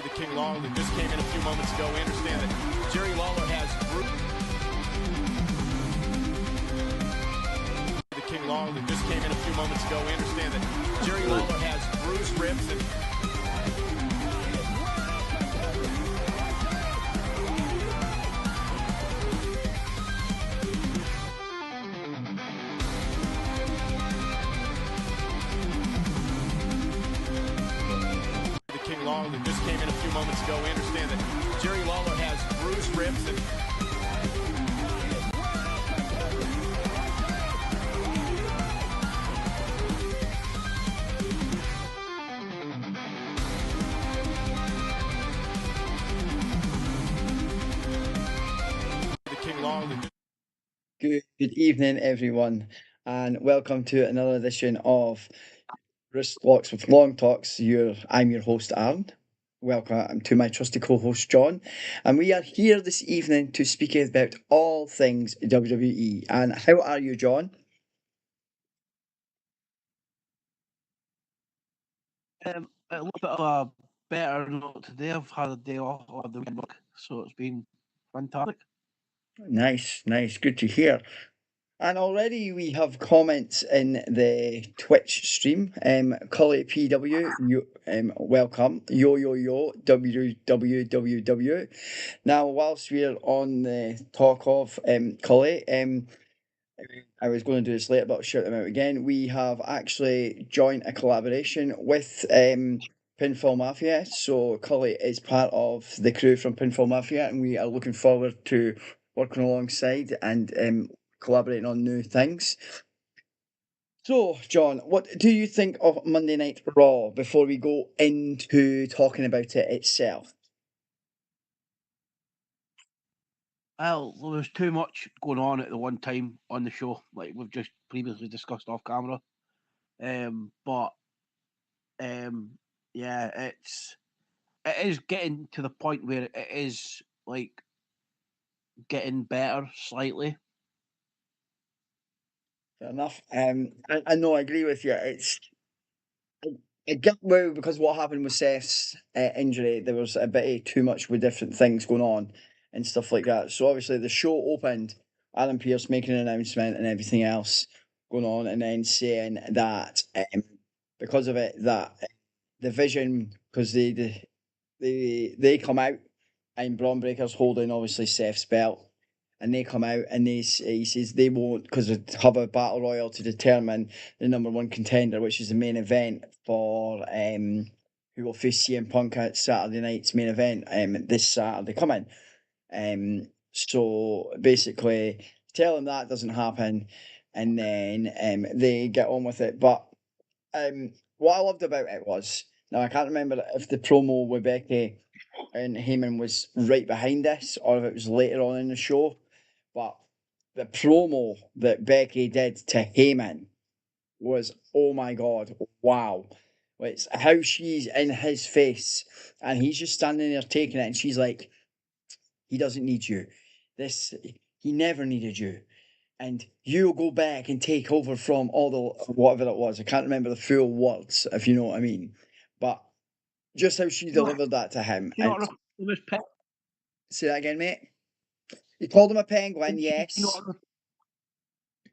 The King Lawler that just came in a few moments ago. We understand that Jerry Lawler has the King Lawler that just came in a few moments ago. We understand that Jerry Lawler has bruised ribs and King Lawler that just came in a few moments ago. We understand that Jerry Lawler has bruised ribs and the King Lawler. Good evening, everyone, and welcome to another edition of Wrist Locks with Long Talks. I'm your host, Arran. Welcome to my trusty co-host, John, and we are here this evening to speak about all things WWE. And how are you, John? A little bit of a better note today. I've had a day off of the work, so it's been fantastic. Nice, good to hear. And already we have comments in the Twitch stream. Collie PW, welcome. Yo, WWW. Now, whilst we're on the talk of Collie, I was going to do this later, but I'll shout them out again. We have actually joined a collaboration with Pinfall Mafia. So Collie is part of the crew from Pinfall Mafia, and we are looking forward to working alongside and collaborating on new things. So, John, what do you think of Monday Night Raw before we go into talking about it itself? Well, there was too much going on at the one time on the show, like we've just previously discussed off camera. But yeah, it is getting to the point where it is like getting better slightly. Fair enough. I know, I agree with you. It got well because what happened with Seth's injury, there was a bit too much with different things going on and stuff like that. So obviously the show opened, Adam Pearce making an announcement and everything else going on, and then saying that because of it, that the Vision, because they come out and Braun Breaker's holding obviously Seth's belt, and they come out and he says they won't, because they have a battle royal to determine the number one contender, which is the main event for who will face CM Punk at Saturday night's main event this Saturday coming. So basically tell them that doesn't happen, and then they get on with it. But what I loved about it was, now I can't remember if the promo with Becky and Heyman was right behind this or if it was later on in the show, but the promo that Becky did to Heyman was, oh my god, wow. It's how she's in his face and he's just standing there taking it, and she's like, he doesn't need you. He never needed you. And you'll go back and take over from all the whatever it was. I can't remember the full words, if you know what I mean. But just how she delivered that to him. You know what was Say that again, mate. You called him a penguin, yes.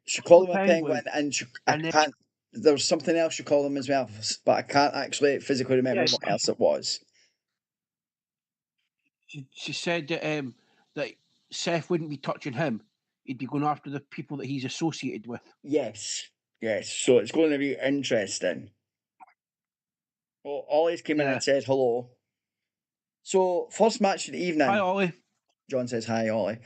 She called him a penguin, and there was something else she called him as well, but I can't actually physically remember what else it was. She said that Seth wouldn't be touching him; he'd be going after the people that he's associated with. Yes. So it's going to be interesting. Well, Ollie's came in and said hello. So first match of the evening. Hi, Ollie. John says hi, Ollie.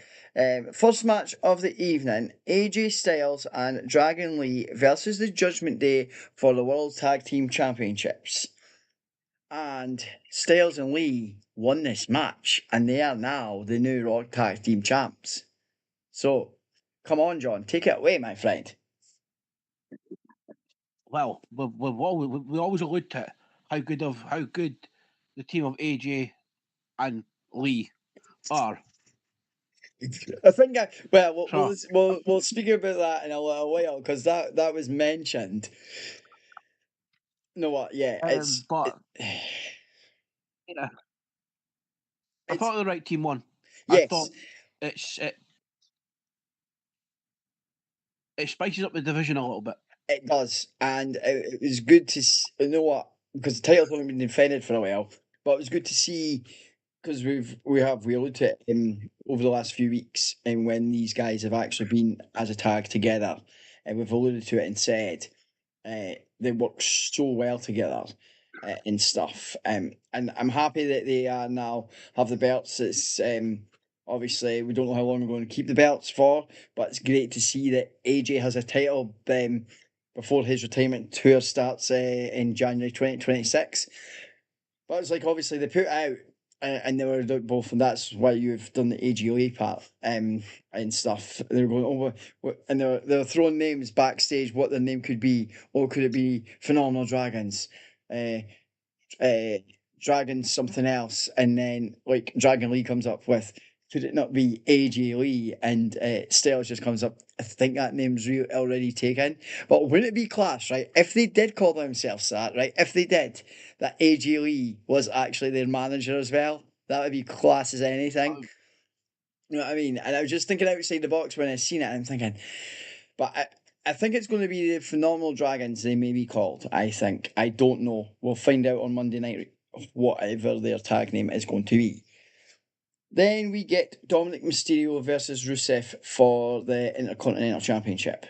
First match of the evening, AJ Styles and Dragon Lee versus the Judgment Day for the World Tag Team Championships. And Styles and Lee won this match, and they are now the new Raw Tag Team Champs. So, come on, John, take it away, my friend. Well, we always allude to how good the team of AJ and Lee are. I think we'll speak about that in a little while, because that was mentioned. You know what? Yeah, but yeah, I thought the right team won. I thought yes, it spices up the division a little bit. it does, and it was good to you know what, because the title's only been defended for a while, but it was good to see because we alluded to it over the last few weeks, and when these guys have actually been as a tag together, and we've alluded to it and said they work so well together and stuff. And I'm happy that they are now have the belts. It's obviously we don't know how long we're going to keep the belts for, but it's great to see that AJ has a title before his retirement tour starts in January 2026. But it's like obviously they put out and they were both, and that's why you've done the AGOA part and stuff. They were going over, and they were throwing names backstage. What their name could be, or could it be Phenomenal Dragons, uh, uh, Dragons something else, and then like Dragon Lee comes up with. Could it not be AJ Lee? And Styles just comes up. I think that name's already taken. But wouldn't it be class, right? If they did call themselves that, right? If they did, that AJ Lee was actually their manager as well, that would be class as anything. You know what I mean? And I was just thinking outside the box when I seen it, and I'm thinking, but I think it's going to be the Phenomenal Dragons, they may be called. I think. I don't know. We'll find out on Monday night whatever their tag name is going to be. Then we get Dominic Mysterio versus Rusev for the Intercontinental Championship.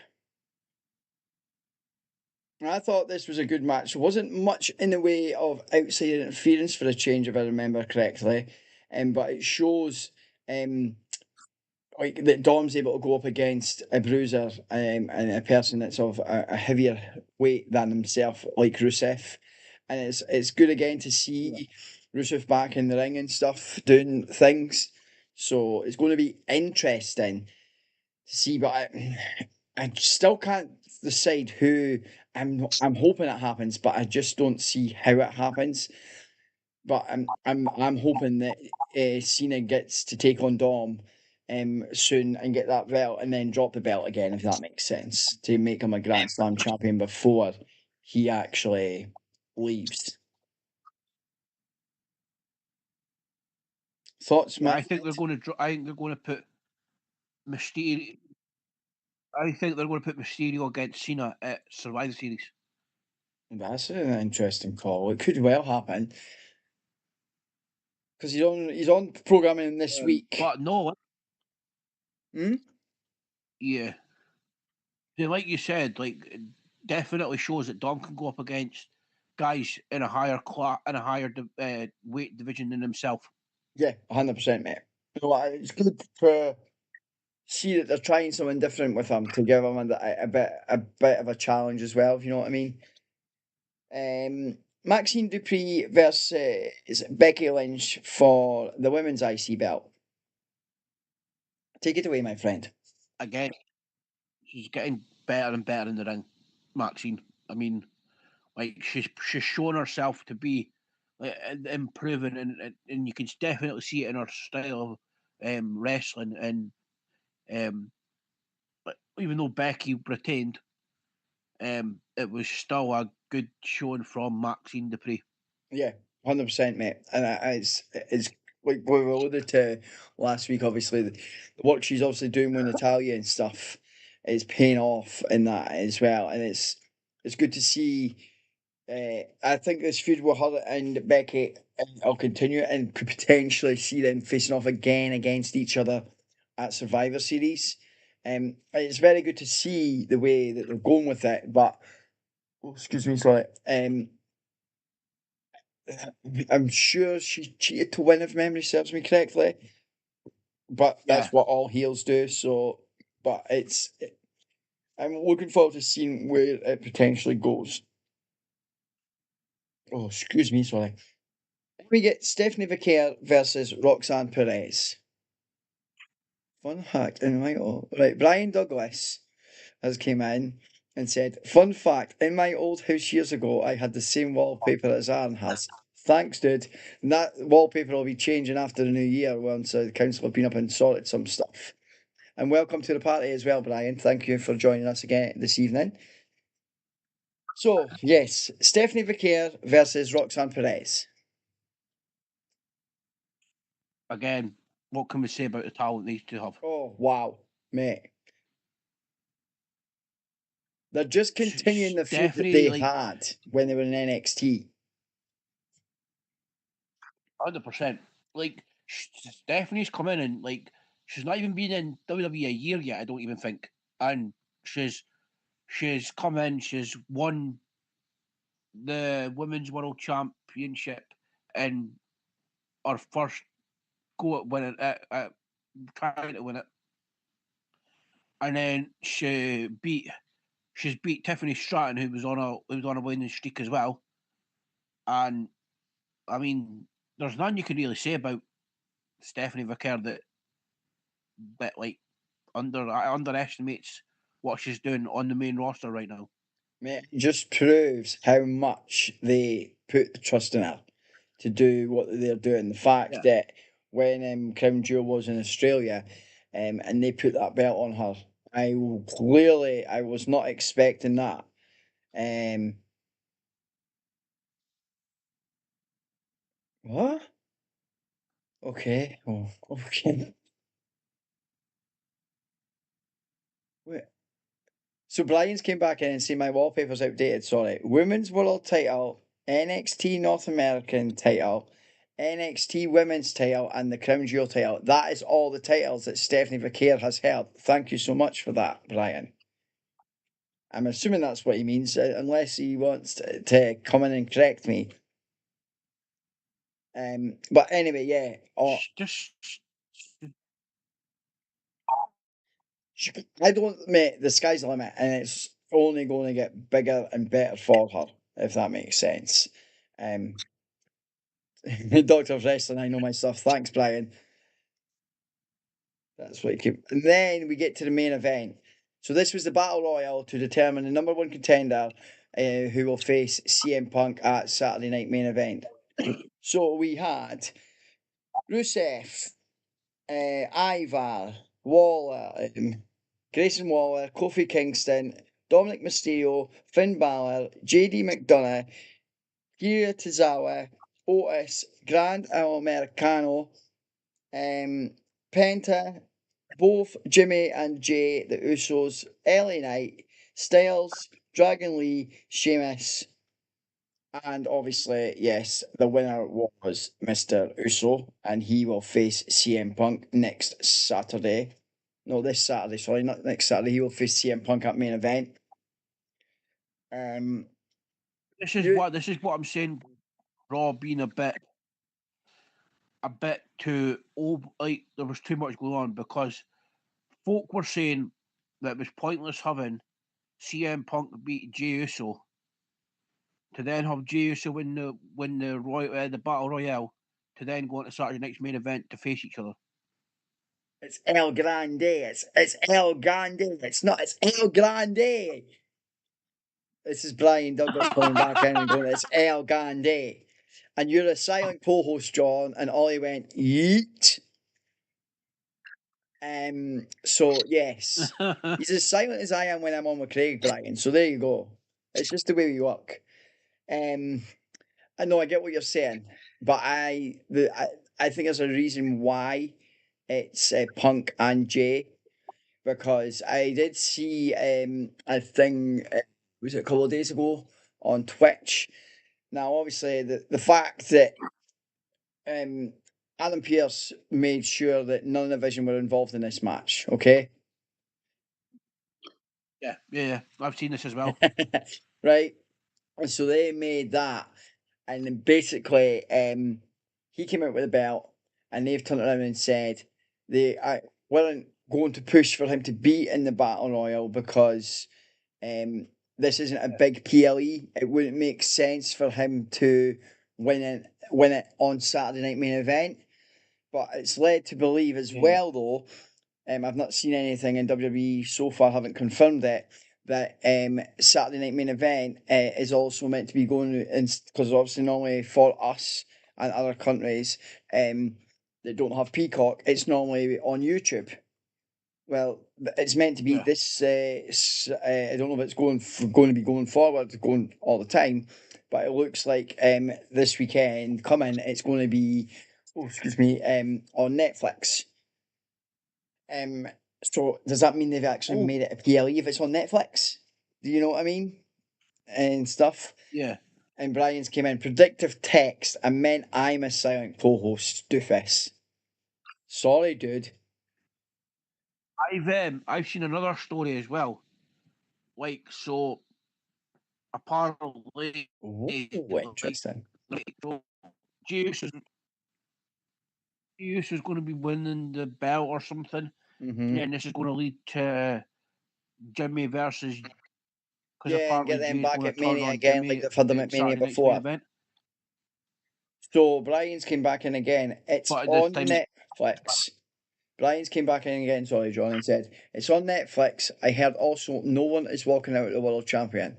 I thought this was a good match. There wasn't much in the way of outside interference for a change, if I remember correctly, but it shows like that Dom's able to go up against a bruiser and a person that's of a heavier weight than himself, like Rusev, and it's good again to see Rusev back in the ring and stuff doing things. So it's going to be interesting to see, but I still can't decide who I'm hoping it happens, but I just don't see how it happens. But I'm hoping that Cena gets to take on Dom soon and get that belt and then drop the belt again, if that makes sense, to make him a Grand Slam champion before he actually leaves. Thoughts, Yeah, Matt? I think they're going to. I think they're going to put Mysterio. I think they're going to put Mysterio against Cena at Survivor Series. That's an interesting call. It could well happen because he's on programming this week. But no, Hmm? yeah, like you said, like it definitely shows that Dom can go up against guys in a higher weight division than himself. Yeah, 100%, mate. You know what, it's good to see that they're trying something different with him to give him a bit of a challenge as well. If you know what I mean. Maxine Dupree versus Becky Lynch for the women's IC belt. Take it away, my friend. Again, she's getting better and better in the ring, Maxine. I mean, like she's shown herself to be like improving, and you can definitely see it in her style of wrestling. And but even though Becky retained, it was still a good showing from Maxine Dupree. Yeah, 100%, mate. And it's like we alluded to last week. Obviously, the work she's obviously doing with Natalia and stuff is paying off in that as well, and it's good to see. I think this feud with her and Becky will continue and could potentially see them facing off again against each other at Survivor Series. It's very good to see the way that they're going with it, but oh, excuse me, sorry. I'm sure she cheated to win, if memory serves me correctly. But Yeah, that's what all heels do. So, but I'm looking forward to seeing where it potentially goes. Oh, excuse me, sorry. We get Stephanie Vicaire versus Roxanne Perez. Fun fact, in my right, Brian Douglas has came in and said, "Fun fact: in my old house years ago, I had the same wallpaper as Aaron has." Thanks, dude. And that wallpaper will be changing after the new year once the council have been up and sorted some stuff. And welcome to the party as well, Brian. Thank you for joining us again this evening. So, yes, Stephanie Vicaire versus Roxanne Perez. again, what can we say about the talent these two have? Oh, wow, mate. They're just continuing the feud that Stephanie, they like, had when they were in NXT. 100%. Like, Stephanie's come in and, like, she's not even been in WWE a year yet, I don't even think. And she's come in, she's won the Women's World Championship in her first go at winning at trying to win it. And then she's beat Tiffany Stratton, who was on a winning streak as well. And I mean, there's none you can really say about Stephanie Vicker that like underestimates what she's doing on the main roster right now. Mate, it just proves how much they put the trust in her to do what they're doing. The fact Yeah. that when Crown Jewel was in Australia, and they put that belt on her, I was not expecting that. What? Okay. Oh, okay. Wait. So Brian's came back in and said my wallpaper's outdated. Sorry. Women's World Title, NXT North American Title, NXT Women's Title, and the Crown Jewel Title. That is all the titles that Stephanie Vicker has held. Thank you so much for that, Brian. I'm assuming that's what he means, unless he wants to come in and correct me. But anyway, yeah. Just I don't, mate. The sky's the limit, and it's only going to get bigger and better for her, if that makes sense. Doctor of Wrestling, I know my stuff. Thanks, Brian. That's what you keep. And then we get to the main event. So this was the battle royal to determine the number one contender, who will face CM Punk at Saturday Night Main Event. So we had Rusev, Ivar, Waller, Grayson Waller, Kofi Kingston, Dominic Mysterio, Finn Balor, JD McDonough, Kira Tozawa, Otis, Grand Americano, Penta, both Jimmy and Jay, the Usos, LA Knight, Styles, Dragon Lee, Sheamus, and obviously, yes, the winner was Mr. Uso, and he will face CM Punk next Saturday. No, this Saturday, sorry, not next Saturday. He will face CM Punk at main event. this You, is what I'm saying. Raw being a bit too like there was too much going on because folk were saying that it was pointless having CM Punk beat Jey Uso to then have Jey Uso win the Battle Royale to then go on to Saturday night's main event to face each other. it's El Grande. It's El Grande. It's not. It's El Grande. This is Brian Douglas coming back in and going, it's El Grande. And you're a silent co-host, John, and Ollie went, yeet. So yes. He's as silent as I am when I'm on with Craig, Brian. So there you go. It's just the way we work. I know I get what you're saying, but I think there's a reason why it's Punk and Jay, because I did see a thing, was it a couple of days ago on Twitch. Now, obviously, the fact that Adam Pearce made sure that none of the Vision were involved in this match, okay? Yeah. I've seen this as well. Right? And so they made that, and then basically, he came out with a belt, and they've turned around and said they weren't going to push for him to be in the Battle Royal because this isn't a big PLE. It wouldn't make sense for him to win it on Saturday Night Main Event. But it's led to believe as well, though. I've not seen anything in WWE so far, haven't confirmed it, that Saturday Night Main Event is also meant to be going in, because obviously normally for us and other countries that don't have Peacock, it's normally on YouTube. Well, it's meant to be this. I don't know if it's going to be going forward, going all the time, but it looks like this weekend coming, it's going to be Oh, excuse me, on Netflix. So does that mean they've actually Oh, made it a PLE if it's on Netflix? Do you know what I mean? And stuff. yeah. And Brian's came in. Predictive text. I meant I'm a silent co-host. Doofus. Sorry, dude. I've seen another story as well. Like, so apparently, Oh, like, interesting. so Juice is going to be winning the belt or something, and Mm-hmm. then this is going to lead to Jimmy versus, because Yeah, and get apparently them Jay's back going to at turn Mania on again, like Jimmy they've had them in at Mania Saturday night's main before. event. So Brian's came back in again. It's But at this on time, Netflix. Brian's came back in again, sorry, John, and said, it's on Netflix. I heard also no one is walking out the world champion.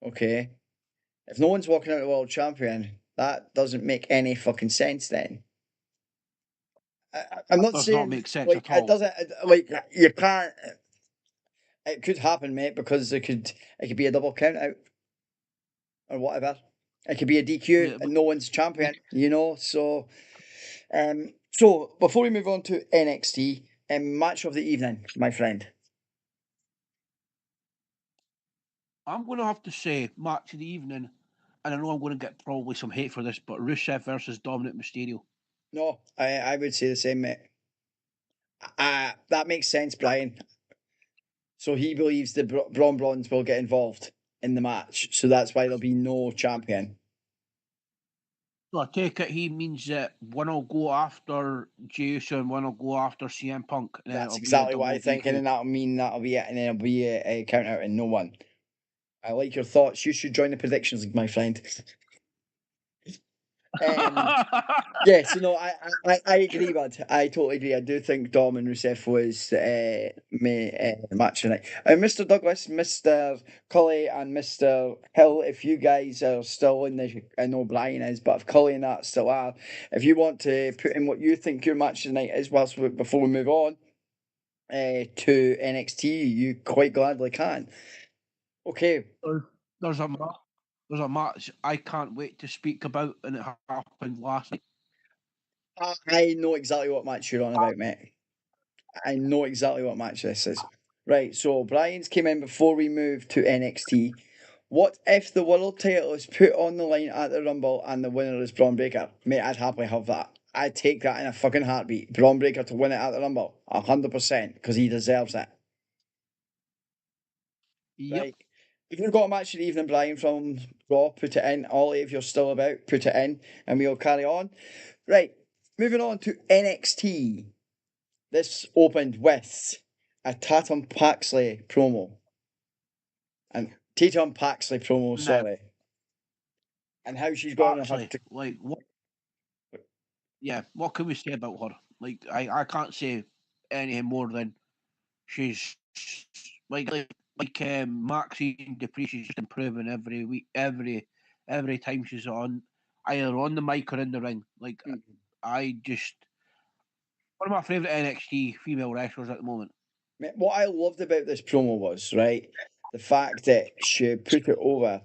Okay. If no one's walking out the world champion, that doesn't make any fucking sense then. I'm that not does not saying, make sense like, at it all. doesn't, like, you can't, it could happen, mate, because it could be a double count out or whatever. It could be a DQ Yeah, and no one's champion, you know? So before we move on to NXT, match of the evening, my friend. I'm going to have to say match of the evening, and I know I'm going to get probably some hate for this, but Rusev versus Dominic Mysterio. No, I would say the same, mate. That makes sense, Brian. So he believes the Braun Bronze will get involved in the match, so that's why there'll be no champion. So I take it he means that one will go after Jason, and one will go after CM Punk, and then That's it'll be a exactly what double I think, and DQ. then that'll mean that'll be it, and then it'll be a count out and no one. I like your thoughts. You should join the predictions league, my friend. Um, Yeah, so no, I agree, bud. I totally agree. I do think Dom and Rusev was match tonight. Mr. Douglas, Mr. Cully, and Mr. Hill, if you guys are still in the, I know Brian is, but if Cully and that still are, if you want to put in what you think your match tonight is, before we move on to NXT, you quite gladly can. Okay, There's, there's a there's a match I can't wait to speak about, and it happened last night. I know exactly what match you're on about, mate. I know exactly what match this is. Right, so Brian's came in before we moved to NXT. What if the world title is put on the line at the Rumble and the winner is Braun Breaker? Mate, I'd happily have that. I'd take that in a fucking heartbeat. Braun Breaker to win it at the Rumble. 100%, because he deserves it. Yep. Right. If you've got a match of the evening, Brian, from Raw, put it in. Ollie, if you're still about, put it in, and we'll carry on. Right, moving on to NXT. This opened with a Tatum Paxley promo. And Tatum Paxley promo, Now, sorry. And how she's going to have actually, to. like, what? Yeah, what can we say about her? Like, I can't say anything more than she's Maxine Dupree. She's just improving every week, every time she's on, either on the mic or in the ring. Like, I just one of my favorite NXT female wrestlers at the moment. What I loved about this promo was, right, the fact that she put it over,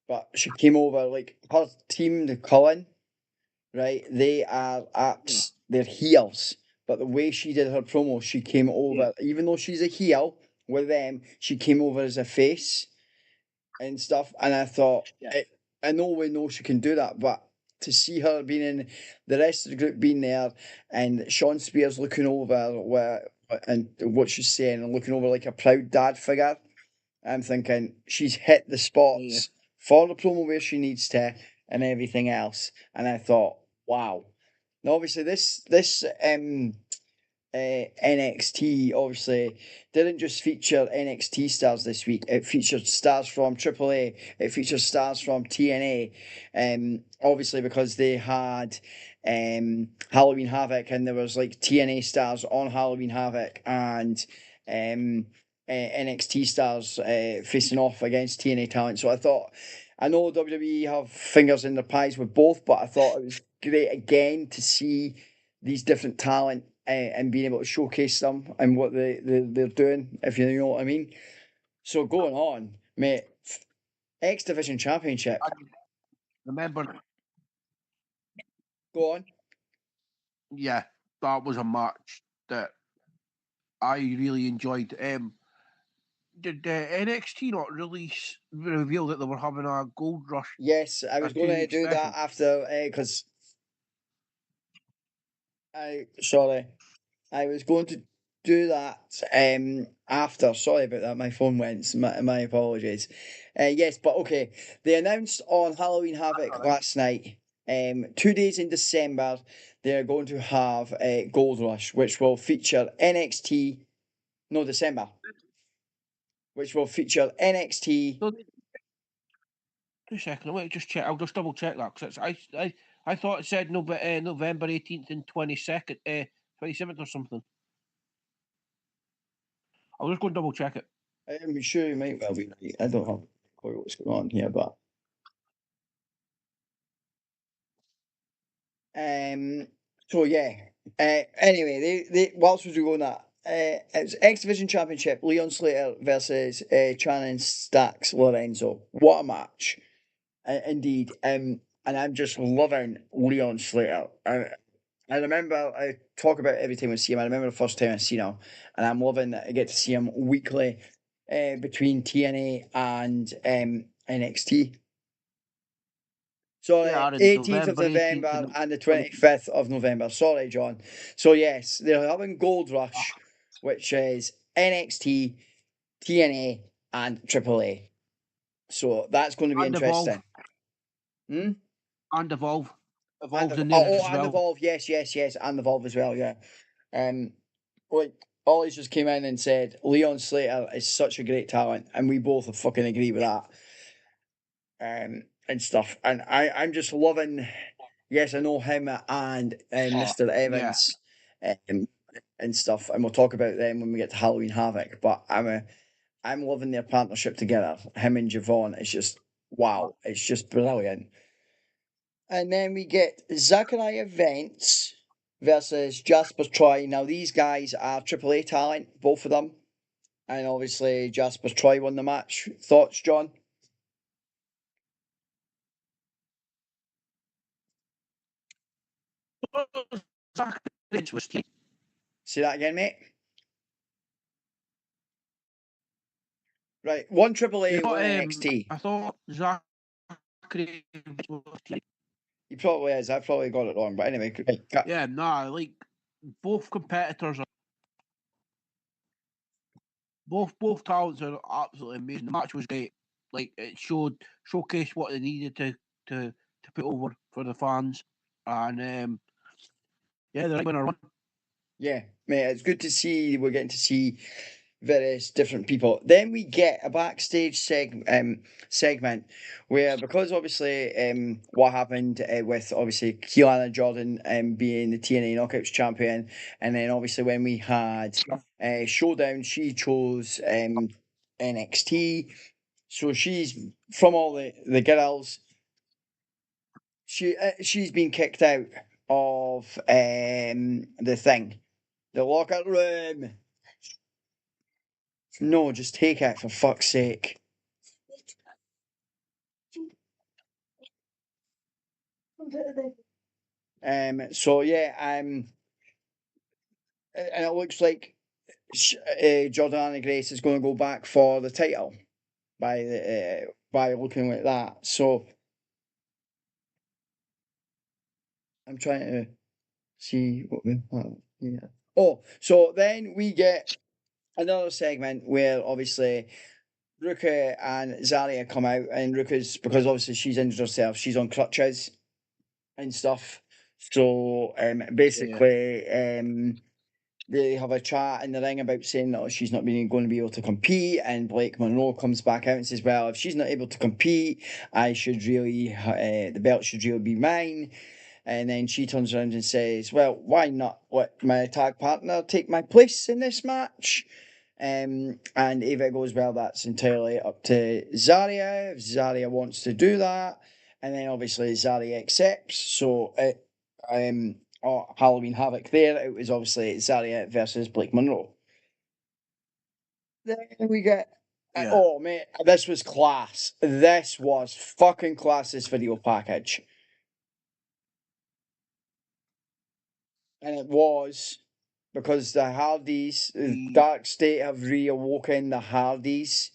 but she came over like her team, the Cullen, right? They are Yeah, they're heels. But the way she did her promo, she came yeah, over, even though she's a heel with them, she came over as a face and stuff. And I thought, yeah, I know we know she can do that, but to see her being in the rest of the group being there and Sean Spears looking over and what she's saying and looking over like a proud dad figure, I'm thinking she's hit the yeah. spots for the promo where she needs to and everything else. And I thought, wow. Now obviously this NXT obviously didn't just feature NXT stars this week. It featured stars from AAA. It featured stars from TNA. Obviously because they had Halloween Havoc and there was like TNA stars on Halloween Havoc and NXT stars facing off against TNA talent. So I thought. I know WWE have fingers in their pies with both, but I thought it was great again to see these different talent and being able to showcase them and what they're doing, if you know what I mean. So going on, mate, X Division Championship. I remember Go on. yeah, that was a match that I really enjoyed. Did NXT not release reveal that they were having a gold rush Yes, I was a going to 2 week do that special? after because sorry, I was going to do that after. Sorry about that. My phone went. My apologies. Yes, but okay. They announced on Halloween Havoc last night. 2 days in December, they're going to have a Gold Rush, which will feature NXT. No, December, which will feature NXT. So, 2 seconds. Wait, just check. I'll just double check that because I thought it said November 18th and 22nd, 27th or something. I'll just go and double check it. I'm sure you might well be right. I don't have quite what's going on here, but Um. So yeah. Anyway, they whilst we were going that, it was X Division Championship. Leon Slater versus Channing Stacks Lorenzo. What a match, indeed. And I'm just loving Leon Slater. I remember I talk about it every time I see him. I remember the first time I seen him, and I'm loving that I get to see him weekly, between TNA and NXT. Yeah, Sorry, Aaron, 18th of November 18th November and and the 20. 25th of November. Sorry, John. So, yes, they're having Gold Rush, which is NXT, TNA, and AAA. So, that's going to be And Evolve. interesting. Hmm? And Evolve. And Evolve's in there as and well. Evolve. Yes, yes, yes. And Evolve as well, yeah. Um, like, Ollie's just came in and said Leon Slater is such a great talent. And we both fucking agree with that. And stuff. And I'm just loving. Yes, I know him and Mr. Yeah. Evans, um, and stuff, and we'll talk about them when we get to Halloween Havoc. But I'm loving their partnership together. Him and Javon. It's just wow. It's just brilliant. And then we get Zachariah Vance versus Jasper Troy. Now these guys are AAA talent, both of them, and obviously Jasper Troy won the match. Thoughts, John? Zach was Say that again, mate. Right, one AAA, one NXT. I thought Zach was He probably is. I probably got it wrong, but anyway. yeah, nah, like both competitors are both talents are absolutely amazing. The match was great. Like it showcased what they needed to put over for the fans. And yeah, they're going to run. Yeah, mate, it's good to see we're getting to see various different people. Then we get a backstage segment where, because obviously what happened with obviously Keelan Jordan being the TNA Knockouts champion, and then obviously when we had Showdown, she chose NXT. So she's from all the girls. She's been kicked out of the thing. The locker room. No, just take it for fuck's sake. So yeah, and it looks like Jordana Grace is going to go back for the title by looking like that. So I'm trying to see what we yeah. Oh, so then we get another segment where obviously Ruka and Zaria come out, and Ruka's, because obviously she's injured herself, she's on crutches and stuff. So Yeah. basically, they have a chat in the ring about saying that she's not being going to be able to compete, and Blake Monroe comes back out and says, "Well, if she's not able to compete, I should really the belt should really be mine." And then she turns around and says, "Well, why not let my tag partner take my place in this match?" And Ava goes, "Well, that's entirely up to Zaria. If Zaria wants to do that." And then obviously Zaria accepts. So Halloween Havoc there, it was obviously Zaria versus Blake Monroe. Then we get Yeah. oh mate, this was class. This was fucking class, this video package. And it was because the Hardys, the Dark State have reawoken the Hardys.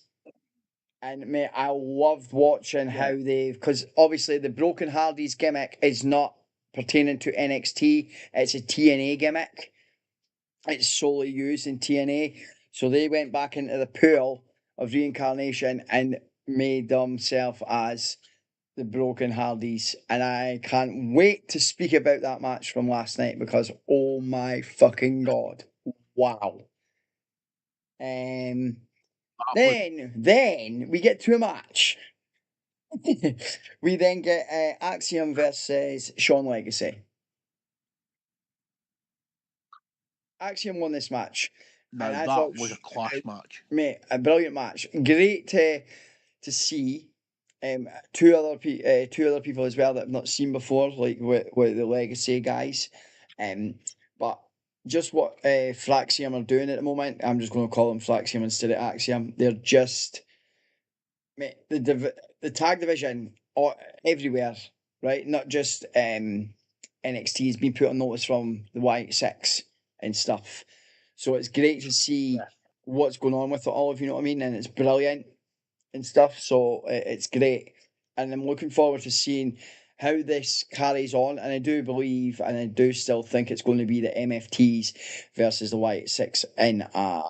And mate, I loved watching how because obviously the Broken Hardys gimmick is not pertaining to NXT, it's a TNA gimmick. It's solely used in TNA. So they went back into the pool of reincarnation and made themselves as the Broken Hardys. And I can't wait to speak about that match from last night because oh my fucking god. Wow. Then we get to a match. We then get Axiom versus Sean Legacy. Axiom won this match. Now and I that thought, was a class match. Mate, a brilliant match. Great to see two other people as well that I've not seen before, like with the Legacy guys. But just what Flaxium are doing at the moment, I'm just going to call them Flaxium instead of Axiom. They're just, mate, the tag division everywhere, right? Not just NXT has been put on notice from the Y6 and stuff. So it's great to see what's going on with it all, if you know what I mean, and it's brilliant and stuff. So it's great, and I'm looking forward to seeing how this carries on. And I do believe, and I do still think it's going to be the MFTs versus the Y6 in a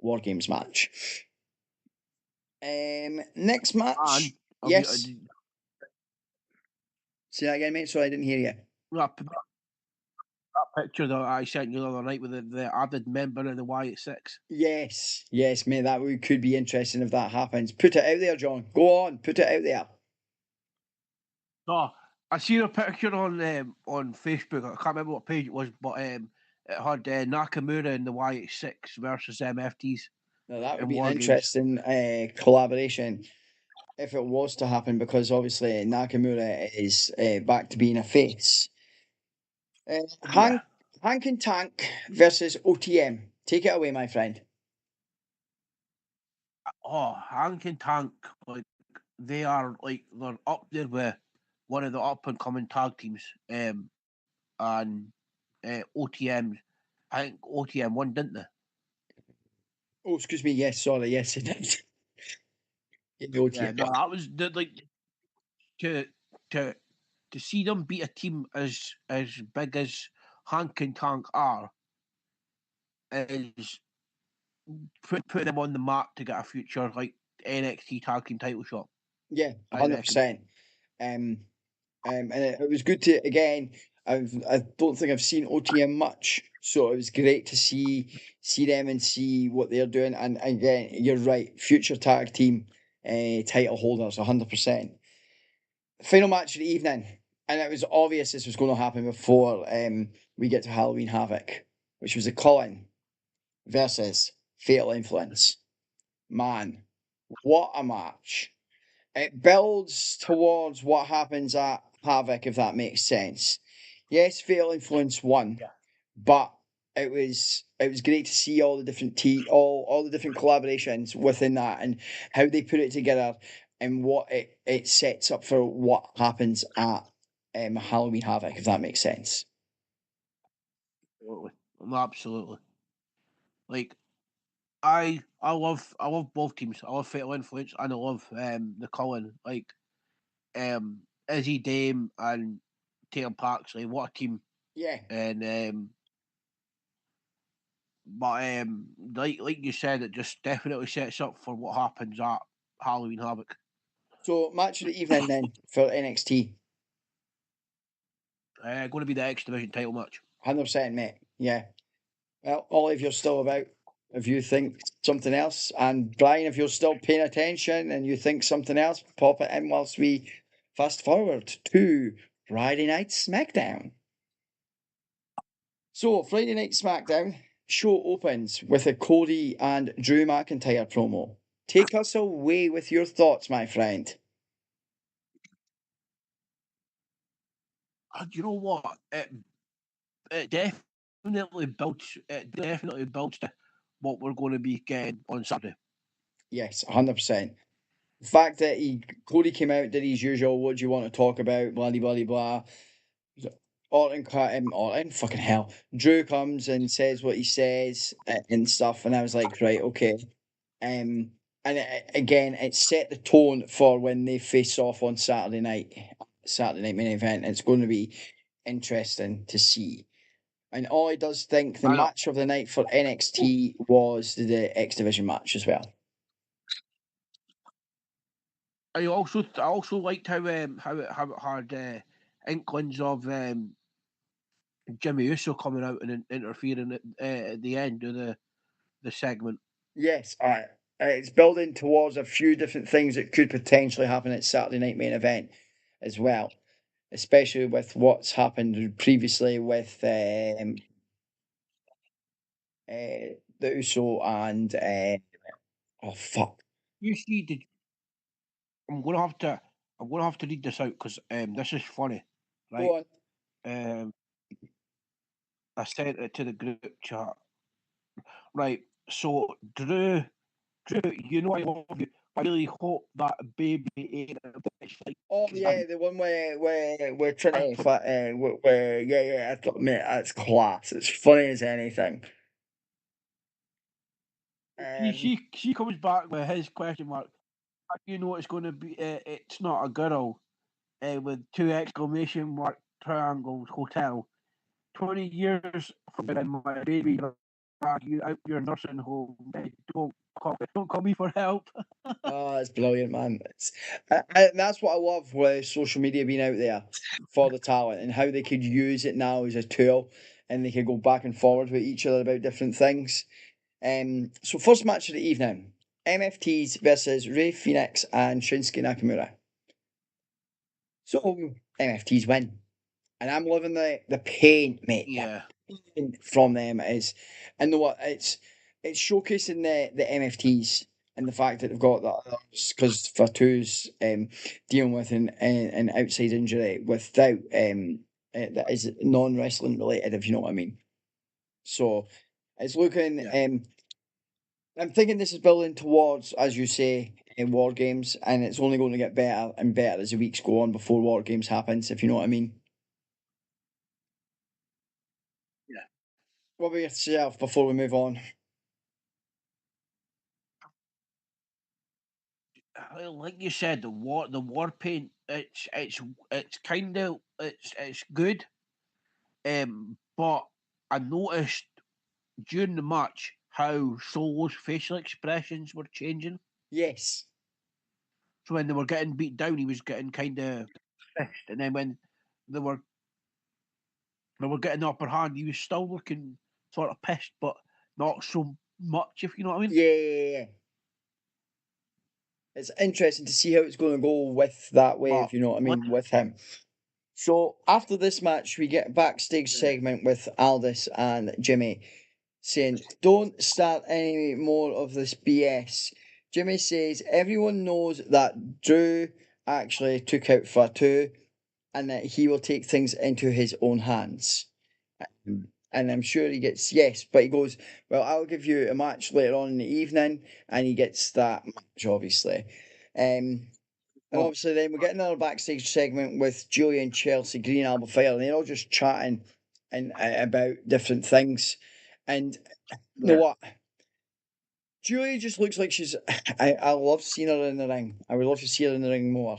War Games match. Next match. Yes. Say that again, mate. Sorry, I didn't hear you. That picture that I sent you the other night with the added member of the Y6. Yes, mate. That could be interesting if that happens. Put it out there, John. Go on, put it out there. No, I seen a picture on Facebook. I can't remember what page it was, but it had Nakamura in the Y6 versus MFTs. Now that would be an interesting collaboration if it was to happen, because obviously Nakamura is back to being a face. Hank and Tank versus OTM. Take it away, my friend. Oh, Hank and Tank, like they're up there with one of the up and coming tag teams. And OTM, I think OTM won, didn't they? Oh, excuse me. Yes, sorry. Yes, it did. Yeah, no, that was like to see them beat a team as big as Hank and Tank are is put them on the map to get a future like NXT tag team title shot. Yeah, 100%. And it was good to again. I don't think I've seen OTM much, so it was great to see them and see what they're doing. And again, you're right, future tag team title holders, 100%. Final match of the evening, and it was obvious this was going to happen before we get to Halloween Havoc, which was the Colin versus Fatal Influence. Man, what a match! It builds towards what happens at Havoc, if that makes sense. Yes, Fatal Influence won, but it was great to see all the different all the different collaborations within that and how they put it together and what it sets up for what happens at Halloween Havoc, if that makes sense. Absolutely. Like I love both teams. I love Fatal Influence and I love the Cullen. Like Izzy Dame and Taylor Paxley. What a team. Yeah. And but like you said, it just definitely sets up for what happens at Halloween Havoc. So match of the evening then for NXT. Going to be the X Division title match. 100%, mate. Yeah. Well, Ollie, if you're still about, if you think something else, and Brian, if you're still paying attention and you think something else, pop it in whilst we fast forward to Friday Night SmackDown. So, Friday Night SmackDown show opens with a Cody and Drew McIntyre promo. Take us away with your thoughts, my friend. You know what? It definitely builds. It definitely builds to what we're going to be getting on Saturday. Yes, 100%. The fact that Cody came out, did his usual, what do you want to talk about, blah, blah, blah, blah. Orton, fucking hell. Drew comes and says what he says and stuff, and I was like, right, okay. And again, it set the tone for when they face off on Saturday night main event. It's going to be interesting to see. And I does think the I know. match of the night for NXT was the X Division match as well. I also liked how it had inklings of Jimmy Uso coming out and interfering at the end of the segment. Yes, it's building towards a few different things that could potentially happen at Saturday night main event as well, especially with what's happened previously with the Uso and oh fuck. You see, I'm gonna have to read this out because this is funny, right? Go on. I sent it to the group chat. Right. So Drew, you know I love you. I really hope that baby ain't a bitch like Oh yeah, the one where we're trying to where yeah, I thought mate, that's class. It's funny as anything. she comes back with his question mark. How do you know it's going to be? It's not a girl. With two exclamation mark triangles hotel. 20 years from when my baby dragged you out your nursing home. Don't call me for help. Oh, it's brilliant, man. That's what I love with social media being out there for the talent and how they could use it now as a tool and they could go back and forward with each other about different things. So first match of the evening, MFTs versus Ray Phoenix and Shinsuke Nakamura. So MFTs win. And I'm loving the pain, mate. Yeah. The pain from them is, and know what it's showcasing the MFTs and the fact that they've got that because Fatu's dealing with an outside injury without that is non wrestling related, if you know what I mean. So it's looking. Yeah. I'm thinking this is building towards, as you say, in War Games, and it's only going to get better and better as the weeks go on before War Games happens, if you know what I mean. Yeah. What about yourself before we move on? Like you said, the war paint. It's kind of it's good. But I noticed during the match how Solo's facial expressions were changing. Yes. So when they were getting beat down, he was getting kind of pissed, and then when they were they were getting the upper hand, he was still looking sort of pissed, but not so much, if you know what I mean. Yeah. It's interesting to see how it's going to go with that way, But if you know what I like, mean, with him. So after this match, we get a backstage segment with Aldis and Jimmy saying, "Don't start any more of this BS." Jimmy says everyone knows that Drew actually took out Fatu and that he will take things into his own hands. And I'm sure he gets yes, but he goes, "Well, I'll give you a match later on in the evening," and he gets that match, obviously. And oh, obviously, then we get another backstage segment with Julie and Chelsea Green, Alba Fire, and they're all just chatting and about different things. And you know yeah, what? Julie just looks like she's. I love seeing her in the ring. I would love to see her in the ring more,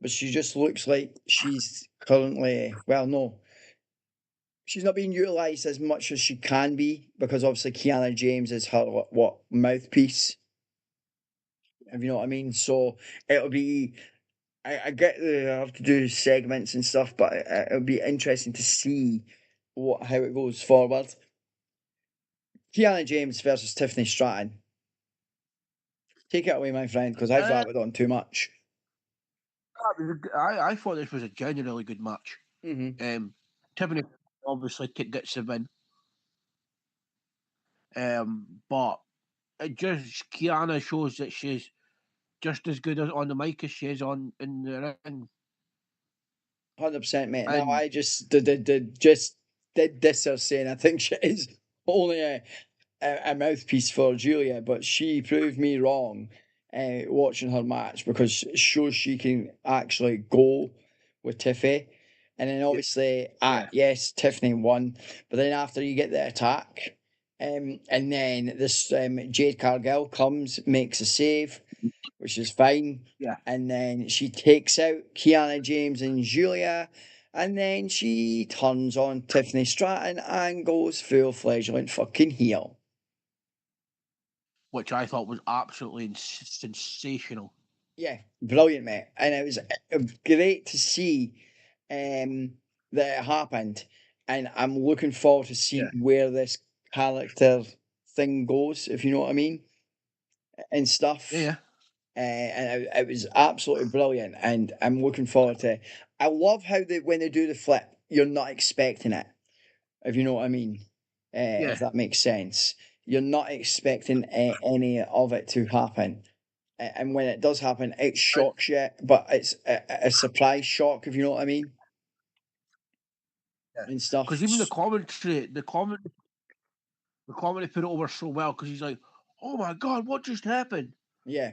but she just looks like she's currently. Well, no, she's not being utilized as much as she can be because obviously Kiana James is her what mouthpiece. If you know what I mean. So it'll be I get they have to do segments and stuff, but it'll be interesting to see how it goes forward. Kiana James versus Tiffany Stratton. Take it away, my friend, because I've uh, rabbited on too much. I thought this was a genuinely good match. Mm-hmm. Tiffany obviously gets the win, but it just Kiana shows that she's just as good as on the mic as she is on in the ring. 100%, mate. Now And I just did this her saying I think she is only a mouthpiece for Julia, but she proved me wrong watching her match because it shows she can actually go with Tiffy. And then obviously, Yeah. yes, Tiffany won. But then after you get the attack, and then this Jade Cargill comes, makes a save, which is fine. Yeah. And then she takes out Kiana James and Julia. And then she turns on Tiffany Stratton and goes full-fledged fucking heel. Which I thought was absolutely sensational. Yeah, brilliant, mate. And it was great to see that it happened. And I'm looking forward to seeing where this character thing goes, if you know what I mean, and stuff. Yeah. And it was absolutely brilliant. And I'm looking forward to it. I love how when they do the flip, you're not expecting it, if you know what I mean, if that makes sense. You're not expecting any of it to happen. And when it does happen, it shocks you, but it's a surprise shock, if you know what I mean, and stuff. Because even the commentary put it over so well because he's like, "Oh my god, what just happened?" Yeah.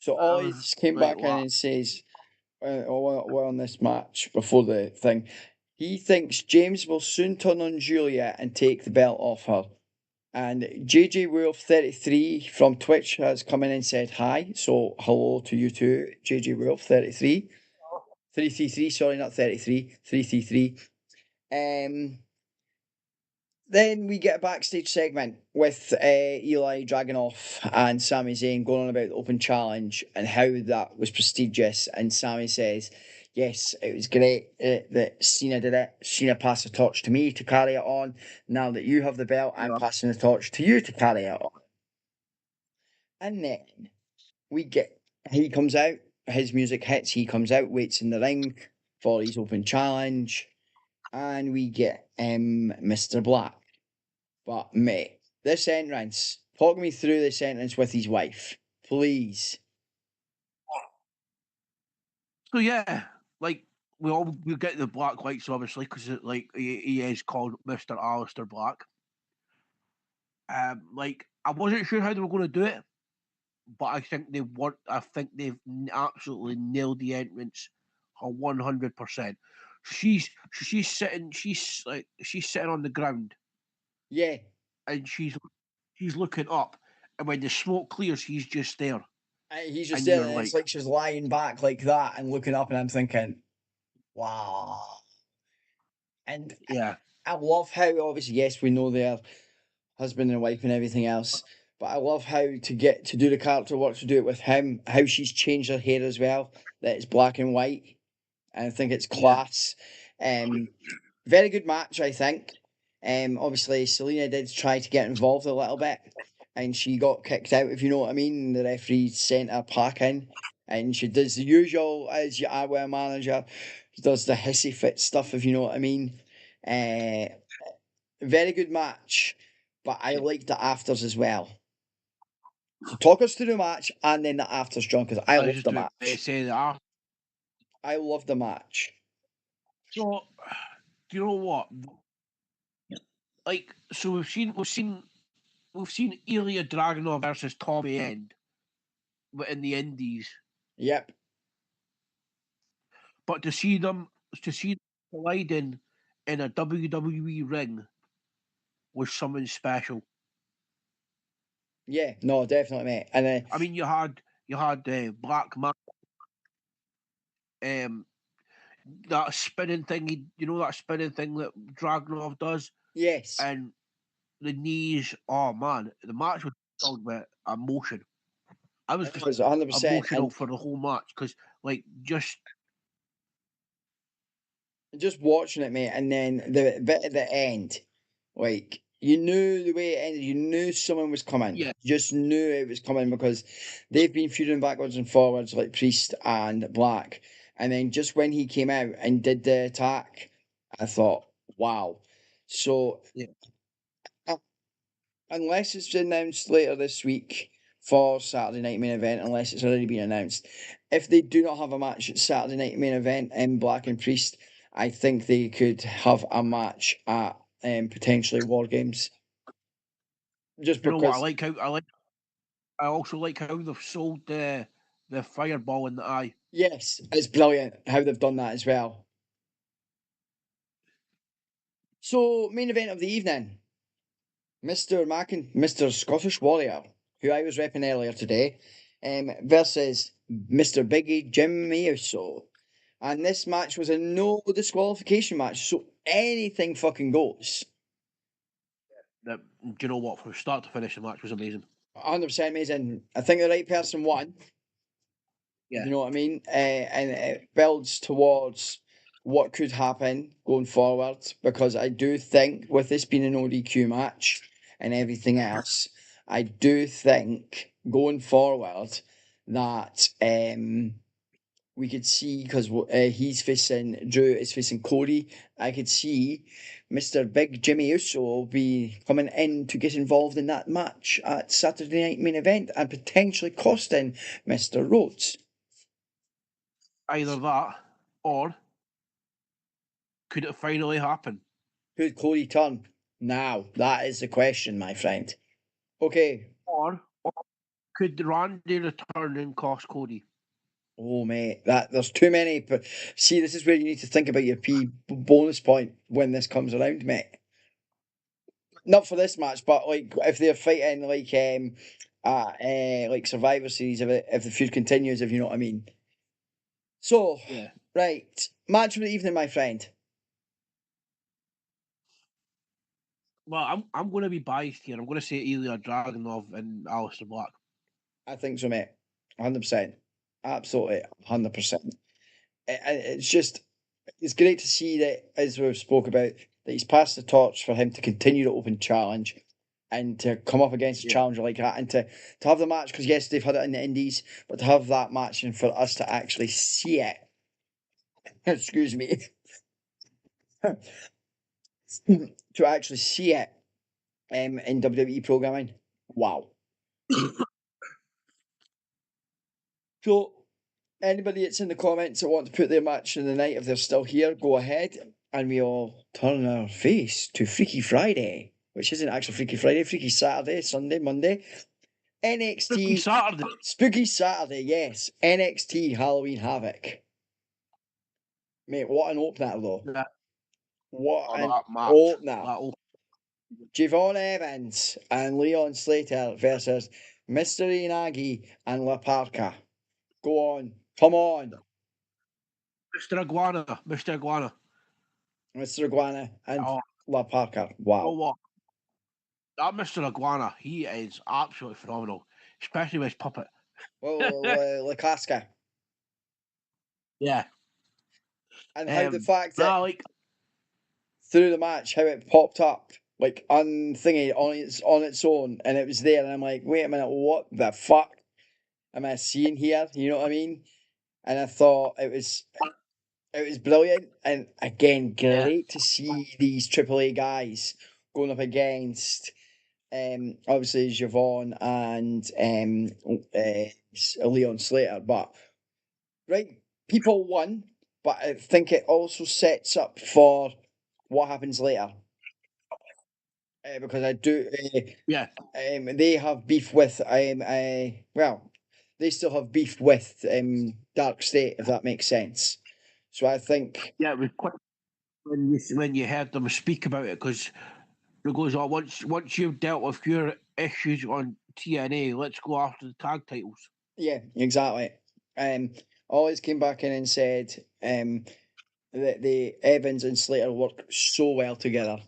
So I Ollie was came like, back in wow. and says, we're on this match before the thing. He thinks James will soon turn on Julia and take the belt off her. And JJ Wolf 33 from Twitch has come in and said hi. So hello to you too, JJ Wolf 33. 333, sorry, not 33, 333. Then we get a backstage segment with Eli Dragunov and Sami Zayn going on about the Open Challenge and how that was prestigious. And Sami says, yes, it was great that Cena did it. Cena passed the torch to me to carry it on. Now that you have the belt, I'm passing the torch to you to carry it on. And then he comes out, his music hits, he comes out, waits in the ring for his Open Challenge. And we get Mr. Black. But mate, this entrance, talk me through this entrance with his wife, please. So yeah, like we get the Black lights obviously because he is called Mr. Alistair Black. Like I wasn't sure how they were going to do it, but I think they've absolutely nailed the entrance 100%. She's sitting on the ground Yeah, and she's looking up, and when the smoke clears, he's just there. he's just And there, you're and it's like, like she's lying back like that and looking up, and I'm thinking, wow. And yeah, I love how, obviously, yes, we know they're husband and wife and everything else, but I love how to get to do the character work, to do it with him, how she's changed her hair as well, that it's black and white. And I think it's yeah, class. Very good match, I think. Obviously, Selena did try to get involved a little bit, and she got kicked out, if you know what I mean. The referee sent her packing, and she does the usual as your hardware manager. She does the hissy fit stuff, if you know what I mean. Very good match, but I liked the afters as well. So talk us through the match and then the afters, John, because I I was love just the about to match. say that. I love the match. So, do you know what? Like, so we've seen Ilya Dragunov versus Tommy End in the Indies, Yep. but to see them colliding in a WWE ring was something special. Yeah, no, definitely, mate. And I mean, you had Black Man, that spinning thing. That spinning thing that Dragunov does, yes, and the knees. Oh man, the match was filled with emotion. I was it just was 100%. emotional And for the whole match because, like, just watching it, mate, and then the bit at the end, like, you knew the way it ended, you knew someone was coming. yeah, You just knew it was coming because they've been feuding backwards and forwards like Priest and Black. And then just when he came out and did the attack, I thought, wow. So yeah. unless it's announced later this week for Saturday Night Main Event, unless it's already been announced, if they do not have a match at Saturday Night Main Event in Black and Priest, I think they could have a match at potentially War Games. Just You know what? because, I also like how they've sold the fireball in the eye. yes, it's brilliant how they've done that as well. So, main event of the evening. Mr. Scottish Warrior, who I was repping earlier today, versus Mr. Biggie Jimmy Uso. And this match was a no disqualification match, so anything fucking goes. Do you know what? From start to finish, the match was amazing. 100% amazing. I think the right person won. Yeah. You know what I mean? And it builds towards what could happen going forward, because I do think with this being an ODQ match and everything else, I do think going forward that we could see, because he's facing Drew is facing Cody. I could see Mr. Big Jimmy Uso be coming in to get involved in that match at Saturday Night Main Event and potentially costing Mr. Rhodes. Either that, or could it finally happen? Who'd Cody turn? Now, that is the question, my friend. Okay. Or could Randy return and cost Cody? Oh, mate, there's too many. But see, this is where you need to think about your bonus point when this comes around, mate. Not for this match, but like if they're fighting like Survivor Series, if the feud continues, if you know what I mean. So, Yeah. right, match of the evening, my friend. Well, I'm going to be biased here. I'm going to say Ilya Dragunov and Aleister Black. I think so, mate. 100%. Absolutely, 100%. It's just, it's great to see that, as we've spoke about, that he's passed the torch for him to continue to open challenge and to come up against a challenger like that, and to have the match, because yes, they've had it in the indies, but to have that match and for us to actually see it, excuse me, to actually see it in WWE programming, wow. So, anybody that's in the comments that want to put their match in the night, if they're still here, go ahead, and we all turn our face to Freaky Friday, which isn't actually Freaky Friday, Freaky Saturday, Sunday, Monday. NXT Spooky Saturday. Spooky Saturday, yes. NXT Halloween Havoc. Mate, what an opener though. Yeah. What an That match. opener. Javon Evans and Leon Slater versus Mr. Inagi and La Parka. Go on. Come on. Mr. Iguana. Mr. Iguana. Mr. Iguana and La Parka. Wow. Oh, what? That Mr. Iguana, he is absolutely phenomenal, especially with his puppet. Oh, La Casca. Yeah. And how the fact that like through the match, how it popped up like unthingy on its own, and it was there, and I'm like, wait a minute, what the fuck am I seeing here? You know what I mean? And I thought it was brilliant, and again, great to see these AAA guys going up against obviously Javon and Leon Slater, but right, people won, but I think it also sets up for what happens later. Because I do, they have beef with, well, they still have beef with Dark State, if that makes sense. So I think, it was quite when you heard them speak about it, because it goes, oh, once you've dealt with your issues on TNA, let's go after the tag titles. Yeah, exactly. Always came back in and said that the Evans and Slater work so well together,